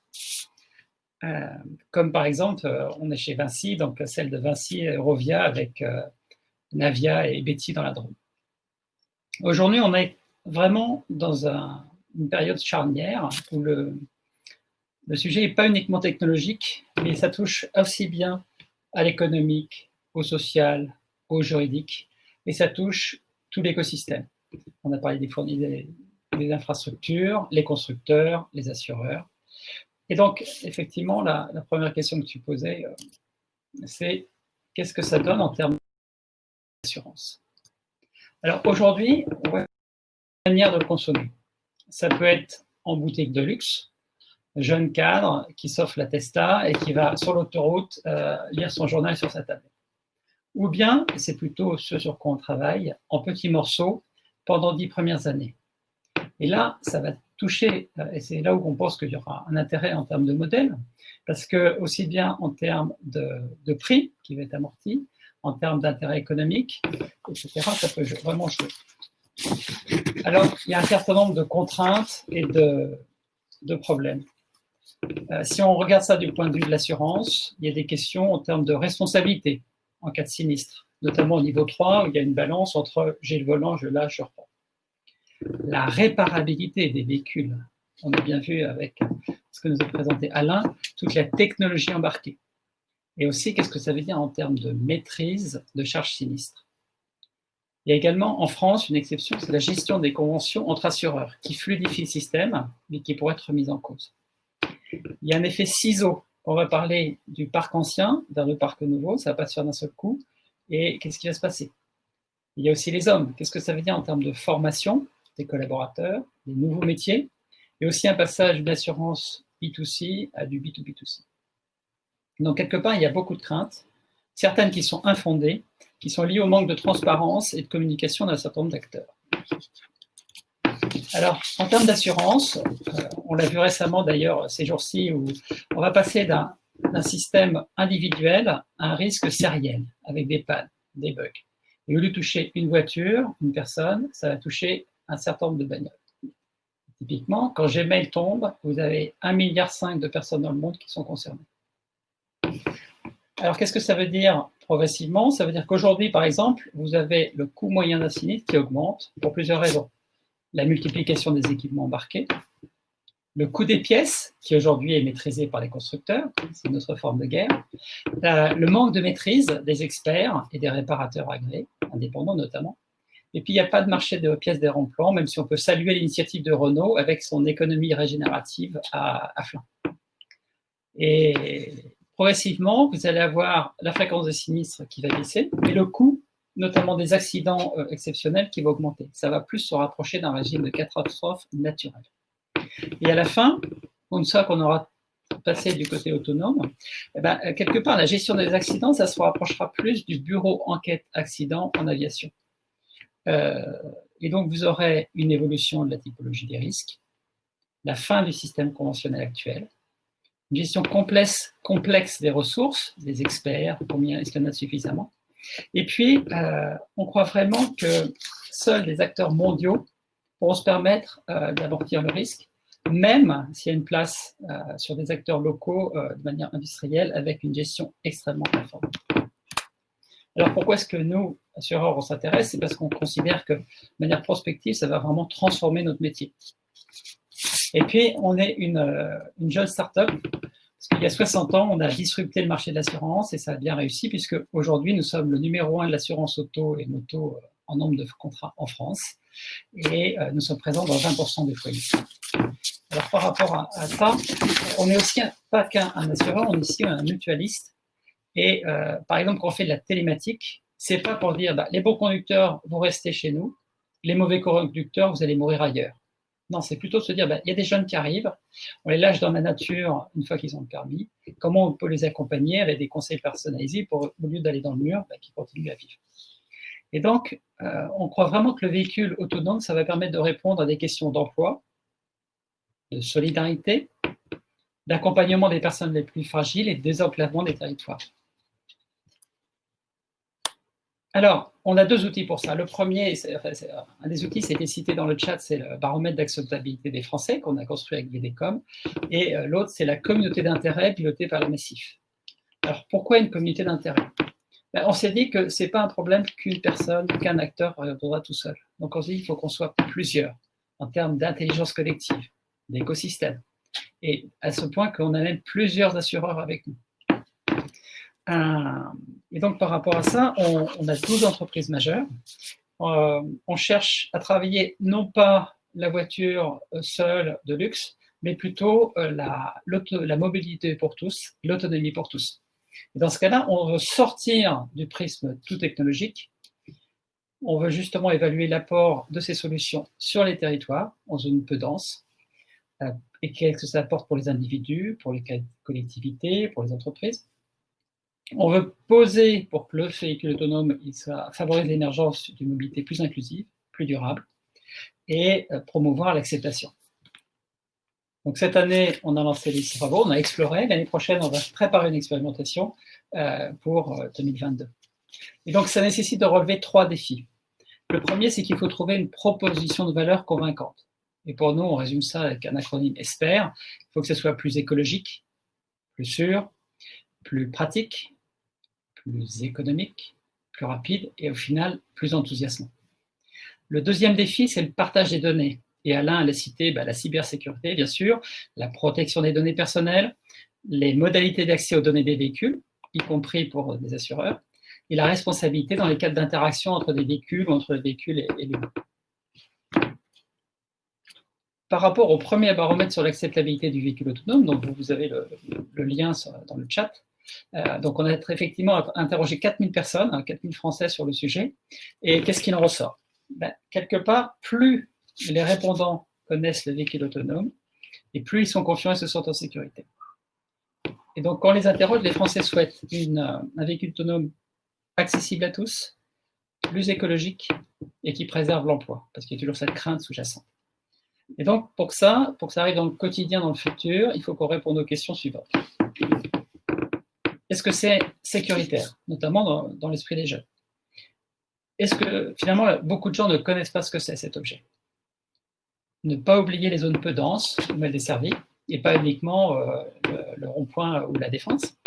Comme par exemple, on est chez Vinci, donc celle de Vinci Eurovia avec Navia et Betty dans la Drôme. Aujourd'hui, on est vraiment dans une période charnière où le sujet n'est pas uniquement technologique, mais ça touche aussi bien à l'économique, au social, au juridique, et ça touche tout l'écosystème. On a parlé des infrastructures, les constructeurs, les assureurs. Et donc, effectivement, la première question que tu posais, c'est qu'est-ce que ça donne en termes d'assurance? Alors aujourd'hui, on voit une manière de le consommer. Ça peut être en boutique de luxe, jeune cadre qui s'offre la Tesla et qui va sur l'autoroute lire son journal sur sa tablette. Ou bien, c'est plutôt ce sur quoi on travaille, en petits morceaux pendant 10 premières années. Et là, ça va toucher, et c'est là où on pense qu'il y aura un intérêt en termes de modèle, parce que aussi bien en termes de prix qui va être amorti, en termes d'intérêt économique, etc., ça peut vraiment jouer. Alors, il y a un certain nombre de contraintes et de problèmes. Si on regarde ça du point de vue de l'assurance, il y a des questions en termes de responsabilité en cas de sinistre, notamment au niveau 3, où il y a une balance entre j'ai le volant, je lâche, je reprends. La réparabilité des véhicules, on a bien vu avec ce que nous a présenté Alain, toute la technologie embarquée. Et aussi, qu'est-ce que ça veut dire en termes de maîtrise de charges sinistres. Il y a également en France une exception, c'est la gestion des conventions entre assureurs, qui fluidifie le système, mais qui pourrait être remise en cause. Il y a un effet ciseau. On va parler du parc ancien vers le parc nouveau, ça ne va pas se faire d'un seul coup. Et qu'est-ce qui va se passer? Il y a aussi les hommes. Qu'est-ce que ça veut dire en termes de formation des collaborateurs, des nouveaux métiers, et aussi un passage d'une assurance B2C à du B2B2C. Donc, quelque part, il y a beaucoup de craintes, certaines qui sont infondées, qui sont liées au manque de transparence et de communication d'un certain nombre d'acteurs. Alors, en termes d'assurance, on l'a vu récemment d'ailleurs ces jours-ci, où on va passer d'un système individuel à un risque sériel, avec des pannes, des bugs. Et au lieu de toucher une voiture, une personne, ça va toucher un certain nombre de bagnoles. Typiquement, quand Gmail tombe, vous avez 1,5 milliard de personnes dans le monde qui sont concernées. Alors, qu'est-ce que ça veut dire progressivement? Ça veut dire qu'aujourd'hui, par exemple, vous avez le coût moyen d'un sinistre qui augmente pour plusieurs raisons. La multiplication des équipements embarqués, le coût des pièces, qui aujourd'hui est maîtrisé par les constructeurs, c'est une autre forme de guerre, le manque de maîtrise des experts et des réparateurs agréés, indépendants notamment, et puis il n'y a pas de marché de pièces des remplants, même si on peut saluer l'initiative de Renault avec son économie régénérative à flanc. Et progressivement, vous allez avoir la fréquence des sinistres qui va baisser, et le coût, notamment des accidents exceptionnels, qui va augmenter. Ça va plus se rapprocher d'un régime de catastrophe naturelle. Et à la fin, une fois qu'on aura passé du côté autonome, eh ben, quelque part, la gestion des accidents, ça se rapprochera plus du bureau enquête accident en aviation. Et donc, vous aurez une évolution de la typologie des risques, la fin du système conventionnel actuel, une gestion complexe des ressources, des experts, combien est-ce qu'il y en a suffisamment. Et puis, on croit vraiment que seuls des acteurs mondiaux pourront se permettre d'amortir le risque, même s'il y a une place sur des acteurs locaux de manière industrielle avec une gestion extrêmement performante. Alors, pourquoi est-ce que nous, assureurs, on s'intéresse? C'est parce qu'on considère que, de manière prospective, ça va vraiment transformer notre métier. Et puis, on est une jeune start-up, parce qu'il y a 60 ans, on a disrupté le marché de l'assurance et ça a bien réussi, puisque aujourd'hui, nous sommes le numéro 1 de l'assurance auto et moto en nombre de contrats en France, et nous sommes présents dans 20% des foyers. Alors, par rapport à ça, on n'est aussi pas qu'un assureur, on est aussi un mutualiste. Et par exemple, quand on fait de la télématique, c'est pas pour dire les bons conducteurs, vous restez chez nous, les mauvais conducteurs, vous allez mourir ailleurs. Non, c'est plutôt de se dire, il y a des jeunes qui arrivent, on les lâche dans la nature une fois qu'ils ont le permis, comment on peut les accompagner avec des conseils personnalisés pour, au lieu d'aller dans le mur, qu'ils continuent à vivre. Et donc, on croit vraiment que le véhicule autonome, ça va permettre de répondre à des questions d'emploi, de solidarité, d'accompagnement des personnes les plus fragiles et de désenclavement des territoires. Alors, on a deux outils pour ça. Le premier, un des outils, c'était cité dans le chat, c'est le baromètre d'acceptabilité des Français qu'on a construit avec VDCom. Et l'autre, c'est la communauté d'intérêt pilotée par le Massif. Alors, pourquoi une communauté d'intérêt? On s'est dit que ce n'est pas un problème qu'une personne, qu'un acteur résoudra tout seul. Donc, on s'est dit qu'il faut qu'on soit plusieurs en termes d'intelligence collective, d'écosystème. Et à ce point qu'on a même plusieurs assureurs avec nous. Et donc, par rapport à ça, on a 12 entreprises majeures. On cherche à travailler non pas la voiture seule de luxe, mais plutôt la mobilité pour tous, l'autonomie pour tous. Et dans ce cas-là, on veut sortir du prisme tout technologique. On veut justement évaluer l'apport de ces solutions sur les territoires, en zone peu dense, et qu'est-ce que ça apporte pour les individus, pour les collectivités, pour les entreprises. On veut poser pour que le véhicule autonome favorise l'émergence d'une mobilité plus inclusive, plus durable, et promouvoir l'acceptation. Donc cette année, on a lancé les travaux, on a exploré. L'année prochaine, on va préparer une expérimentation pour 2022. Et donc ça nécessite de relever 3 défis. Le premier, c'est qu'il faut trouver une proposition de valeur convaincante. Et pour nous, on résume ça avec un acronyme ESPER. Il faut que ce soit plus écologique, plus sûr, plus pratique, plus économique, plus rapide et au final, plus enthousiasmant. Le deuxième défi, c'est le partage des données. Et Alain l'a cité, la cybersécurité, bien sûr, la protection des données personnelles, les modalités d'accès aux données des véhicules, y compris pour des assureurs, et la responsabilité dans les cas d'interaction entre des véhicules, entre les véhicules et l'humain. Par rapport au premier baromètre sur l'acceptabilité du véhicule autonome, donc vous avez le lien dans le chat, donc on a effectivement interrogé 4000 personnes, 4000 Français sur le sujet, et qu'est-ce qu'il en ressort? Quelque part, plus les répondants connaissent le véhicule autonome, et plus ils sont confiants et se sentent en sécurité. Et donc, quand on les interroge, les Français souhaitent un véhicule autonome accessible à tous, plus écologique, et qui préserve l'emploi, parce qu'il y a toujours cette crainte sous-jacente. Et donc, pour que ça arrive dans le quotidien, dans le futur, il faut qu'on réponde aux questions suivantes. Est-ce que c'est sécuritaire, notamment dans l'esprit des jeunes? Est-ce que, finalement, beaucoup de gens ne connaissent pas ce que c'est, cet objet? Ne pas oublier les zones peu denses, mal desservies, et pas uniquement le rond-point ou la défense.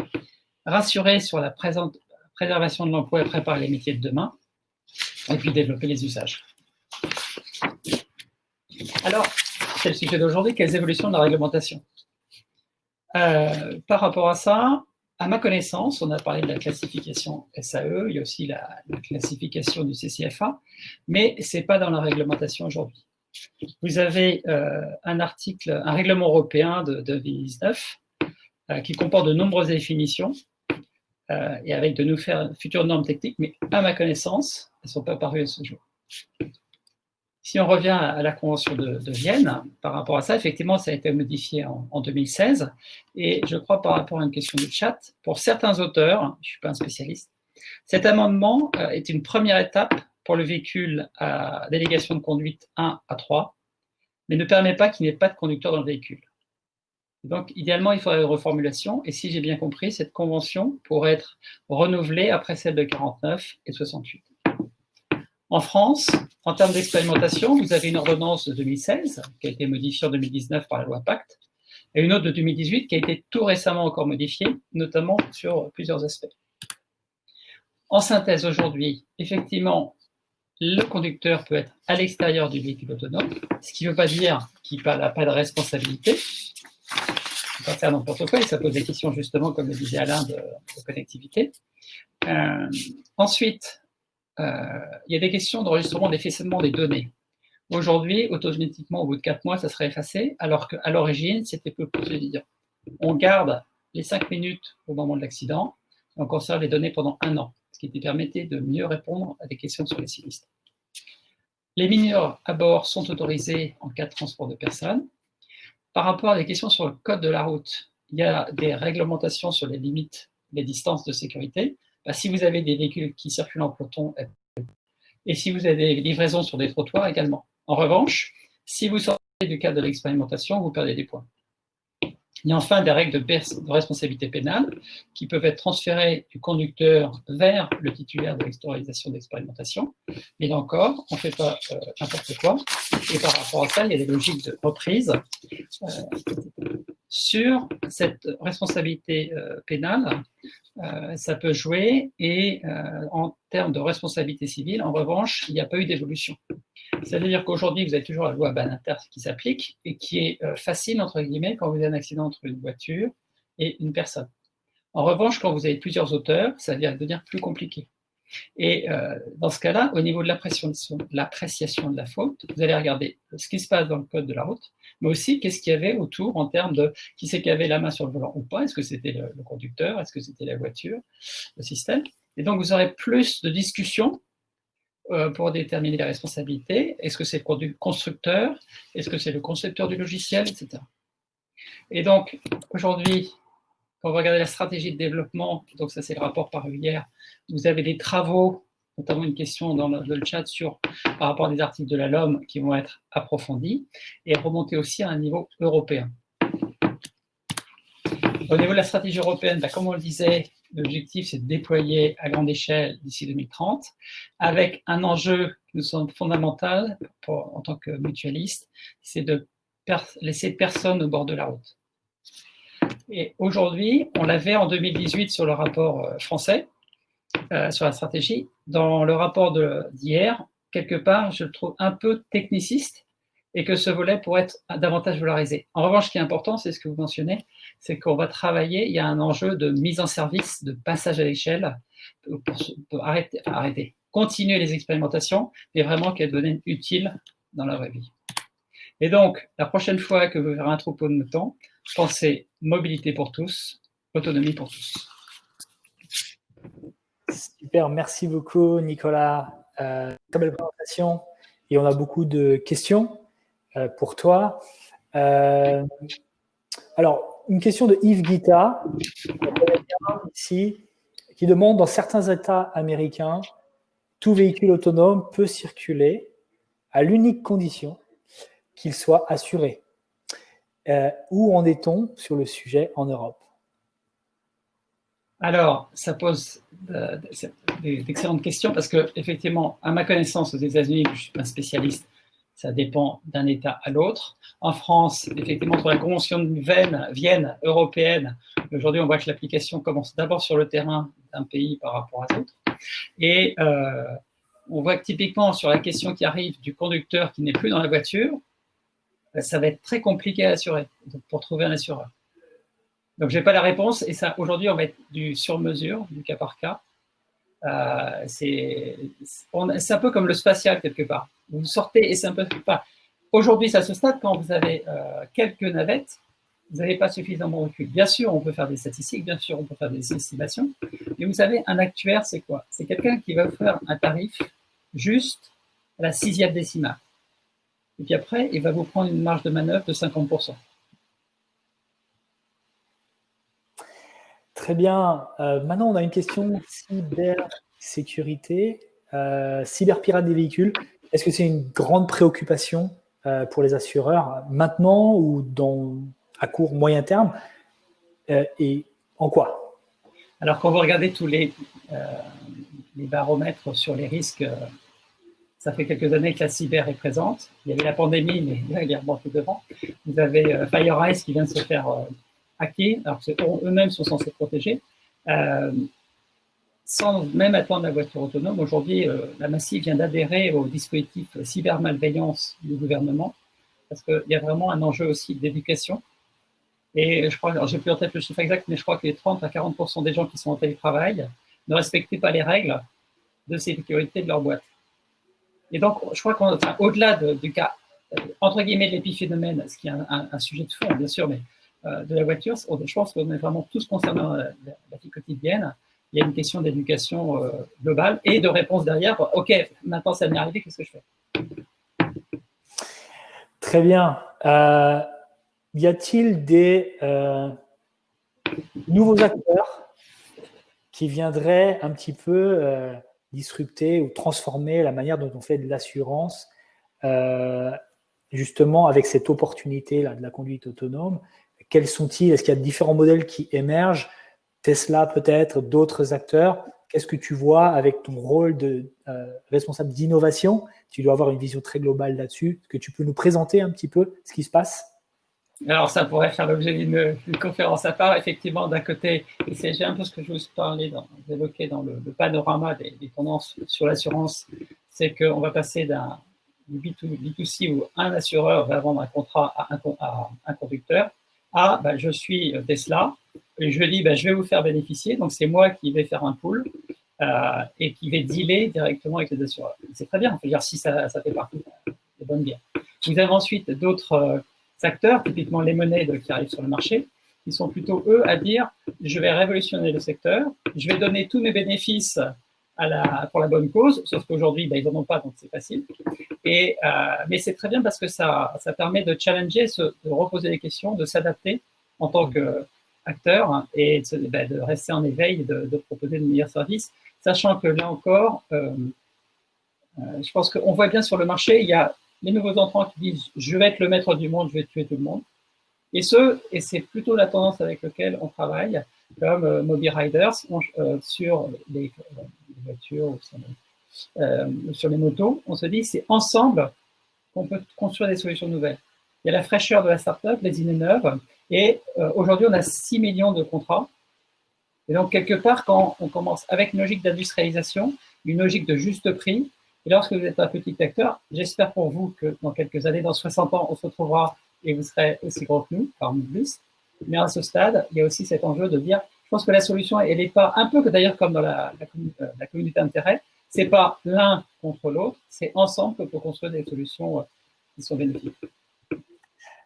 Rassurer sur la préservation de l'emploi et préparer les métiers de demain, et puis développer les usages. Alors, c'est le sujet d'aujourd'hui, quelles évolutions de la réglementation? Par rapport à ça, à ma connaissance, on a parlé de la classification SAE, il y a aussi la classification du CCFA, mais ce n'est pas dans la réglementation aujourd'hui. Vous avez un règlement européen de 2019 qui comporte de nombreuses définitions et avec de futures normes techniques, mais à ma connaissance, elles ne sont pas parues à ce jour. Si on revient à la Convention de Vienne, par rapport à ça, effectivement, ça a été modifié en 2016. Et je crois, par rapport à une question du chat, pour certains auteurs, je ne suis pas un spécialiste, cet amendement est une première étape pour le véhicule à délégation de conduite 1 à 3, mais ne permet pas qu'il n'y ait pas de conducteur dans le véhicule. Donc, idéalement, il faudrait une reformulation. Et si j'ai bien compris, cette convention pourrait être renouvelée après celle de 49 et 68. En France, en termes d'expérimentation, vous avez une ordonnance de 2016 qui a été modifiée en 2019 par la loi Pacte et une autre de 2018 qui a été tout récemment encore modifiée, notamment sur plusieurs aspects. En synthèse, aujourd'hui, effectivement, le conducteur peut être à l'extérieur du véhicule autonome, ce qui ne veut pas dire qu'il n'a pas de responsabilité. Il peut pas faire n'importe quoi et ça pose des questions justement, comme le disait Alain, de connectivité. Ensuite, il y a des questions d'enregistrement, d'effacement des données. Aujourd'hui, automatiquement, au bout de 4 mois, ça serait effacé, alors qu'à l'origine, c'était peu plus évident. On garde les 5 minutes au moment de l'accident, et on conserve les données pendant 1 an, ce qui permettait de mieux répondre à des questions sur les sinistres. Les mineurs à bord sont autorisés en cas de transport de personnes. Par rapport à des questions sur le code de la route, il y a des réglementations sur les limites, les distances de sécurité. Si vous avez des véhicules qui circulent en peloton, et si vous avez des livraisons sur des trottoirs également. En revanche, si vous sortez du cadre de l'expérimentation, vous perdez des points. Il y a enfin des règles de responsabilité pénale qui peuvent être transférées du conducteur vers le titulaire de l'autorisation d'expérimentation. Et là encore, on ne fait pas n'importe quoi. Et par rapport à ça, il y a des logiques de reprise. Sur cette responsabilité pénale, ça peut jouer. Et en termes de responsabilité civile, en revanche, il n'y a pas eu d'évolution. C'est-à-dire qu'aujourd'hui, vous avez toujours la loi Banninter qui s'applique et qui est facile, entre guillemets, quand vous avez un accident entre une voiture et une personne. En revanche, quand vous avez plusieurs auteurs, ça va devenir plus compliqué. Et dans ce cas-là, au niveau de l'appréciation de la faute, vous allez regarder ce qui se passe dans le code de la route, mais aussi qu'est-ce qu'il y avait autour en termes de qui c'est qui avait la main sur le volant ou pas. Est-ce que c'était le conducteur? Est-ce que c'était la voiture? Le système? Et donc, vous aurez plus de discussions pour déterminer les responsabilités. Est-ce que c'est le constructeur? Est-ce que c'est le concepteur du logiciel, etc. Et donc, aujourd'hui, quand vous regardez la stratégie de développement, donc ça c'est le rapport paru hier, vous avez des travaux, notamment une question dans le chat par rapport à des articles de la LOM qui vont être approfondis et remonter aussi à un niveau européen. Au niveau de la stratégie européenne, comme on le disait, l'objectif c'est de déployer à grande échelle d'ici 2030, avec un enjeu qui nous semble fondamental en tant que mutualiste, c'est de laisser personne au bord de la route. Et aujourd'hui, on l'avait en 2018 sur le rapport français, sur la stratégie. Dans le rapport d'hier, quelque part, je le trouve un peu techniciste et que ce volet pourrait être davantage valorisé. En revanche, ce qui est important, c'est ce que vous mentionnez, c'est qu'on va travailler, il y a un enjeu de mise en service, de passage à l'échelle, pour continuer les expérimentations, mais vraiment qu'elles deviennent utiles dans la vraie vie. Et donc, la prochaine fois que vous verrez un troupeau de moutons, pensez mobilité pour tous, autonomie pour tous. Super, merci beaucoup Nicolas. Très belle présentation et on a beaucoup de questions pour toi. Alors, une question de Yves Guita, ici, qui demande, dans certains États américains, tout véhicule autonome peut circuler à l'unique condition qu'il soit assuré. Où en est-on sur le sujet en Europe? Alors, ça pose d'excellentes questions parce que, effectivement, à ma connaissance, aux États-Unis, je ne suis pas un spécialiste, ça dépend d'un État à l'autre. En France, effectivement, sur la Convention de Vienne européenne, aujourd'hui, on voit que l'application commence d'abord sur le terrain d'un pays par rapport à l'autre. Et on voit que typiquement, sur la question qui arrive du conducteur qui n'est plus dans la voiture, ça va être très compliqué à assurer pour trouver un assureur. Donc, je n'ai pas la réponse et ça, aujourd'hui, on va être du sur-mesure, du cas par cas. C'est un peu comme le spatial quelque part. Vous sortez et c'est un peu. Enfin, aujourd'hui, ça se stade quand vous avez quelques navettes, vous n'avez pas suffisamment de recul. Bien sûr, on peut faire des statistiques, bien sûr, on peut faire des estimations. Mais vous savez, un actuaire, c'est quoi? C'est quelqu'un qui va faire un tarif juste à la 6e décimale. Et puis après, il va vous prendre une marge de manœuvre de 50%. Très bien. Maintenant, on a une question cybersécurité, cyberpirate des véhicules. Est-ce que c'est une grande préoccupation pour les assureurs maintenant ou à court, moyen terme? Et en quoi? Alors, quand vous regardez tous les baromètres sur les risques, ça fait quelques années que la cyber est présente. Il y avait la pandémie, mais là, il est remonté devant. Vous avez FireEye qui vient de se faire hacker, alors qu'eux-mêmes sont censés protéger, sans même attendre la voiture autonome. Aujourd'hui, la Massif vient d'adhérer au dispositif cybermalveillance du gouvernement, parce qu'il y a vraiment un enjeu aussi d'éducation. Et je crois, alors j'ai plus en tête le chiffre exact, mais je crois que les 30 à 40% des gens qui sont en télétravail ne respectaient pas les règles de sécurité de leur boîte. Et donc, je crois qu'au-delà du cas, entre guillemets, de l'épiphénomène, ce qui est un sujet de fond, bien sûr, mais de la voiture, je pense qu'on est vraiment tous concernant la vie quotidienne. Il y a une question d'éducation globale et de réponse derrière. OK, maintenant ça m'est arrivé, qu'est-ce que je fais? Très bien. Y a-t-il des nouveaux acteurs qui viendraient un petit peu disrupter ou transformer la manière dont on fait de l'assurance, justement avec cette opportunité là de la conduite autonome? Quels sont-ils? Est-ce qu'il y a différents modèles qui émergent? Tesla peut-être, d'autres acteurs. Qu'est-ce que tu vois avec ton rôle de responsable d'innovation? Tu dois avoir une vision très globale là-dessus. Est-ce que tu peux nous présenter un petit peu ce qui se passe? Alors, ça pourrait faire l'objet d'une conférence à part. Effectivement, d'un côté, et c'est un peu ce que je vous évoquais dans le panorama des tendances sur l'assurance, c'est qu'on va passer d'un B2C où un assureur va vendre un contrat à un conducteur à je suis Tesla et je dis je vais vous faire bénéficier. Donc, c'est moi qui vais faire un pool et qui vais dealer directement avec les assureurs. C'est très bien. On peut dire si ça fait partie des bonnes bières. Vous avez ensuite d'autres acteurs, typiquement les monnaies qui arrivent sur le marché, qui sont plutôt eux à dire je vais révolutionner le secteur, je vais donner tous mes bénéfices pour la bonne cause, sauf qu'aujourd'hui ils n'en ont pas, donc c'est facile. Mais c'est très bien parce que ça permet de challenger, de reposer des questions, de s'adapter en tant qu'acteur et de rester en éveil, de proposer de meilleurs services, sachant que là encore, je pense qu'on voit bien sur le marché, il y a les nouveaux entrants qui disent « je vais être le maître du monde, je vais tuer tout le monde ». Et c'est plutôt la tendance avec laquelle on travaille, comme Moby Riders, sur les voitures, sur les motos. On se dit c'est ensemble qu'on peut construire des solutions nouvelles. Il y a la fraîcheur de la start-up, les idées neuves, et aujourd'hui on a 6 millions de contrats. Et donc quelque part, quand on commence avec une logique d'industrialisation, une logique de juste prix, et lorsque vous êtes un petit acteur, j'espère pour vous que dans quelques années, dans 60 ans, on se retrouvera et vous serez aussi gros que nous, par plus. Mais à ce stade, il y a aussi cet enjeu de dire, je pense que la solution, elle n'est pas, un peu que d'ailleurs comme dans la communauté d'intérêt, c'est pas l'un contre l'autre, c'est ensemble que pour construire des solutions qui sont bénéfiques.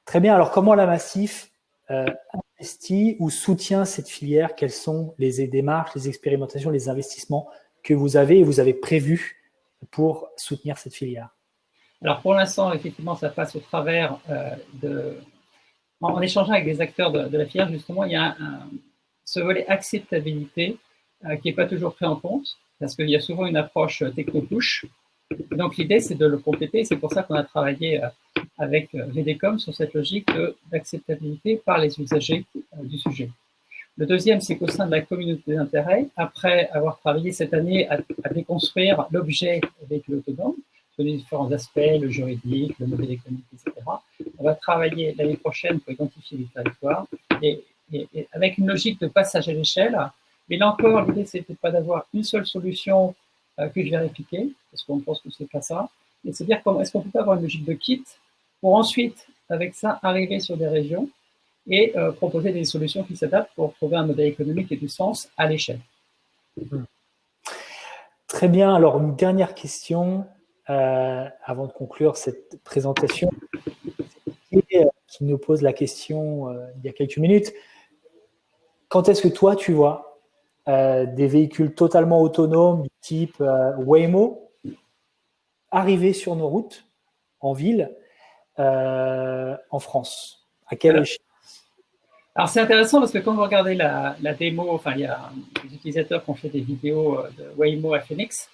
Très bien. Alors, comment la Massif investit ou soutient cette filière? Quelles sont les démarches, les expérimentations, les investissements que vous avez prévus pour soutenir cette filière? Alors, pour l'instant, effectivement, ça passe au travers en échangeant avec des acteurs de la filière, justement, il y a ce volet acceptabilité qui n'est pas toujours pris en compte, parce qu'il y a souvent une approche techno-push. Donc, l'idée, c'est de le compléter. C'est pour ça qu'on a travaillé avec VDCom sur cette logique d'acceptabilité par les usagers du sujet. Le deuxième, c'est qu'au sein de la communauté d'intérêt, après avoir travaillé cette année à déconstruire l'objet véhicule autonome, sur les différents aspects, le juridique, le modèle économique, etc., on va travailler l'année prochaine pour identifier les territoires et avec une logique de passage à l'échelle. Mais là encore, l'idée, c'était pas d'avoir une seule solution que je vais répliquer, parce qu'on pense que c'est pas ça, mais c'est dire comment est-ce qu'on peut pas avoir une logique de kit pour ensuite, avec ça, arriver sur des régions et proposer des solutions qui s'adaptent pour trouver un modèle économique et du sens à l'échelle. Très bien. Alors, une dernière question avant de conclure cette présentation. Qui nous pose la question il y a quelques minutes. Quand est-ce que toi, tu vois des véhicules totalement autonomes du type Waymo arriver sur nos routes en ville en France? À quelle échelle? Alors, c'est intéressant parce que quand vous regardez la démo, enfin, il y a des utilisateurs qui ont fait des vidéos de Waymo à Phoenix.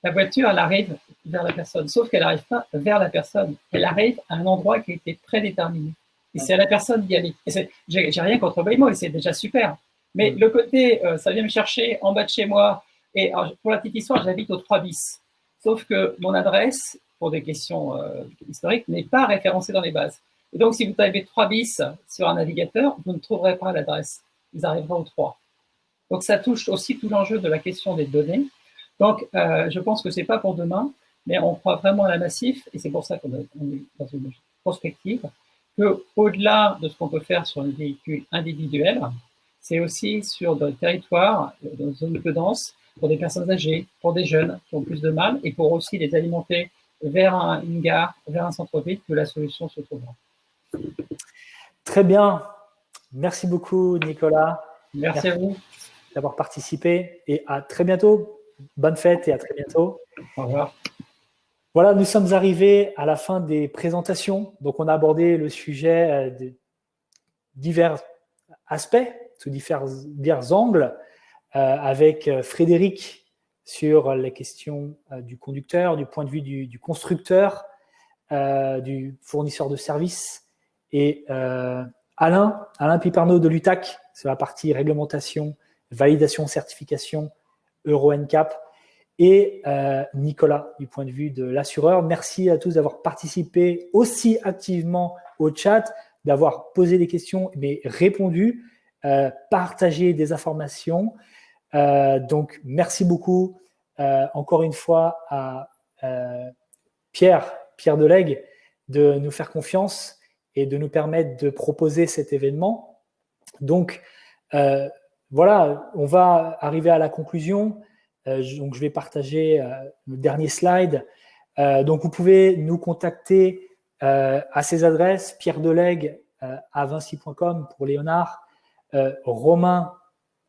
La voiture, elle arrive vers la personne, sauf qu'elle n'arrive pas vers la personne. Elle arrive à un endroit qui a été prédéterminé. Et c'est à la personne d'y aller. J'ai rien contre Waymo et c'est déjà super. Mais le côté, ça vient me chercher en bas de chez moi. Et alors, pour la petite histoire, j'habite au 3 bis. Sauf que mon adresse, pour des questions historiques, n'est pas référencée dans les bases. Et donc, si vous tapez 3 bis sur un navigateur, vous ne trouverez pas l'adresse. Vous arriverez au 3. Donc, ça touche aussi tout l'enjeu de la question des données. Donc, je pense que ce n'est pas pour demain, mais on croit vraiment à la Massif, et c'est pour ça qu'on est dans une perspective, qu'au-delà de ce qu'on peut faire sur les véhicules individuels, c'est aussi sur des territoires, dans des zones peu denses, pour des personnes âgées, pour des jeunes qui ont plus de mal, et pour aussi les alimenter vers une gare, vers un centre-ville, que la solution se trouvera. Très bien. Merci beaucoup, Nicolas. Merci à vous d'avoir participé, et à très bientôt. Bonne fête et à très bientôt. Au revoir. Voilà, nous sommes arrivés à la fin des présentations. Donc, on a abordé le sujet de divers aspects, sous divers angles, avec Frédéric sur les questions du conducteur, du point de vue du constructeur, du fournisseur de services, et Alain Piperno de l'UTAC sur la partie réglementation, validation, certification, Euro NCAP, et Nicolas du point de vue de l'assureur. Merci à tous d'avoir participé aussi activement au chat, d'avoir posé des questions, mais répondu, partagé des informations. Donc, merci beaucoup encore une fois à Pierre Delègue de nous faire confiance et de nous permettre de proposer cet événement. Donc, voilà, on va arriver à la conclusion. Donc, je vais partager le dernier slide. Donc, vous pouvez nous contacter à ces adresses, Pierre Delègue à vinci.com pour Léonard, Romain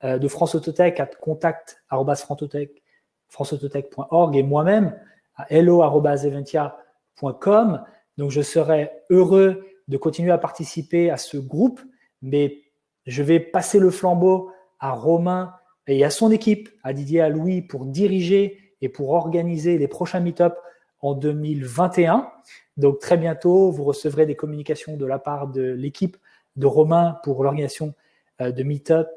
de France Autotech à contact@franceautotech.org et moi-même à hello@eventia.com. Donc, je serai heureux de continuer à participer à ce groupe, mais je vais passer le flambeau à Romain et à son équipe, à Didier, à Louis, pour diriger et pour organiser les prochains meet-up en 2021. Donc, très bientôt, vous recevrez des communications de la part de l'équipe de Romain pour l'organisation de meet-up.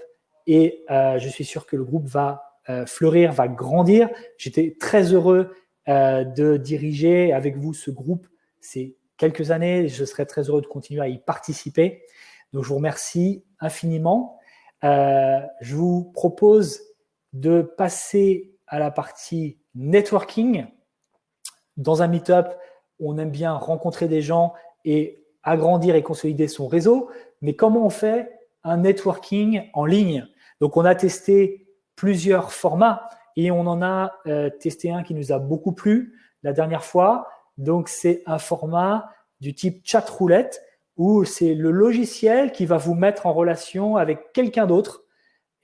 Et je suis sûr que le groupe va fleurir, va grandir. J'étais très heureux de diriger avec vous ce groupe ces quelques années. Je serai très heureux de continuer à y participer. Donc, je vous remercie infiniment. Je vous propose de passer à la partie networking. Dans un meet-up, on aime bien rencontrer des gens et agrandir et consolider son réseau. Mais comment on fait un networking en ligne? Donc, on a testé plusieurs formats et on en a testé un qui nous a beaucoup plu la dernière fois. Donc, c'est un format du type chat roulette où c'est le logiciel qui va vous mettre en relation avec quelqu'un d'autre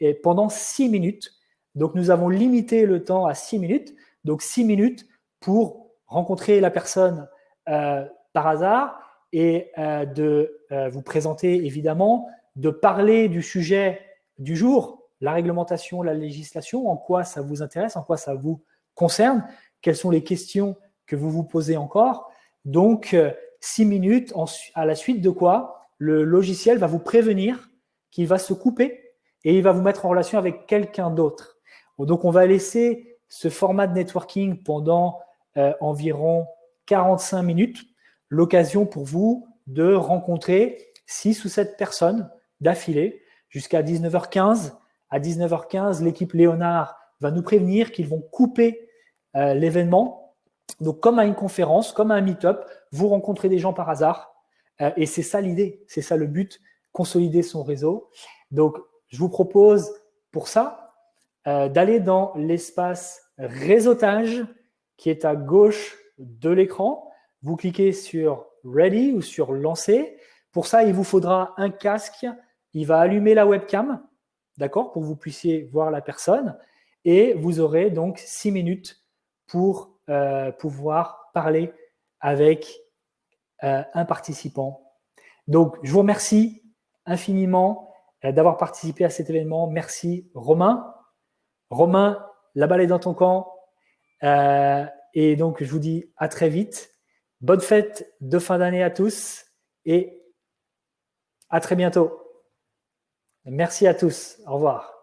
et pendant 6 minutes. Donc, nous avons limité le temps à 6 minutes. Donc, 6 minutes pour rencontrer la personne par hasard et de vous présenter évidemment, de parler du sujet du jour, la réglementation, la législation, en quoi ça vous intéresse, en quoi ça vous concerne, quelles sont les questions que vous vous posez encore. Donc, 6 minutes, à la suite de quoi le logiciel va vous prévenir qu'il va se couper et il va vous mettre en relation avec quelqu'un d'autre. Donc, on va laisser ce format de networking pendant environ 45 minutes, l'occasion pour vous de rencontrer 6 ou 7 personnes d'affilée jusqu'à 19h15. À 19h15, l'équipe Léonard va nous prévenir qu'ils vont couper l'événement. Donc, comme à une conférence, comme à un meet-up, vous rencontrez des gens par hasard. Et c'est ça l'idée, c'est ça le but, consolider son réseau. Donc, je vous propose pour ça d'aller dans l'espace réseautage qui est à gauche de l'écran. Vous cliquez sur Ready ou sur Lancer. Pour ça, il vous faudra un casque. Il va allumer la webcam, d'accord, pour que vous puissiez voir la personne. Et vous aurez donc 6 minutes pour pouvoir parler avec un participant. Donc, je vous remercie infiniment d'avoir participé à cet événement. Merci Romain. Romain, la balle est dans ton camp. Et donc, je vous dis à très vite. Bonne fête de fin d'année à tous et à très bientôt. Merci à tous. Au revoir.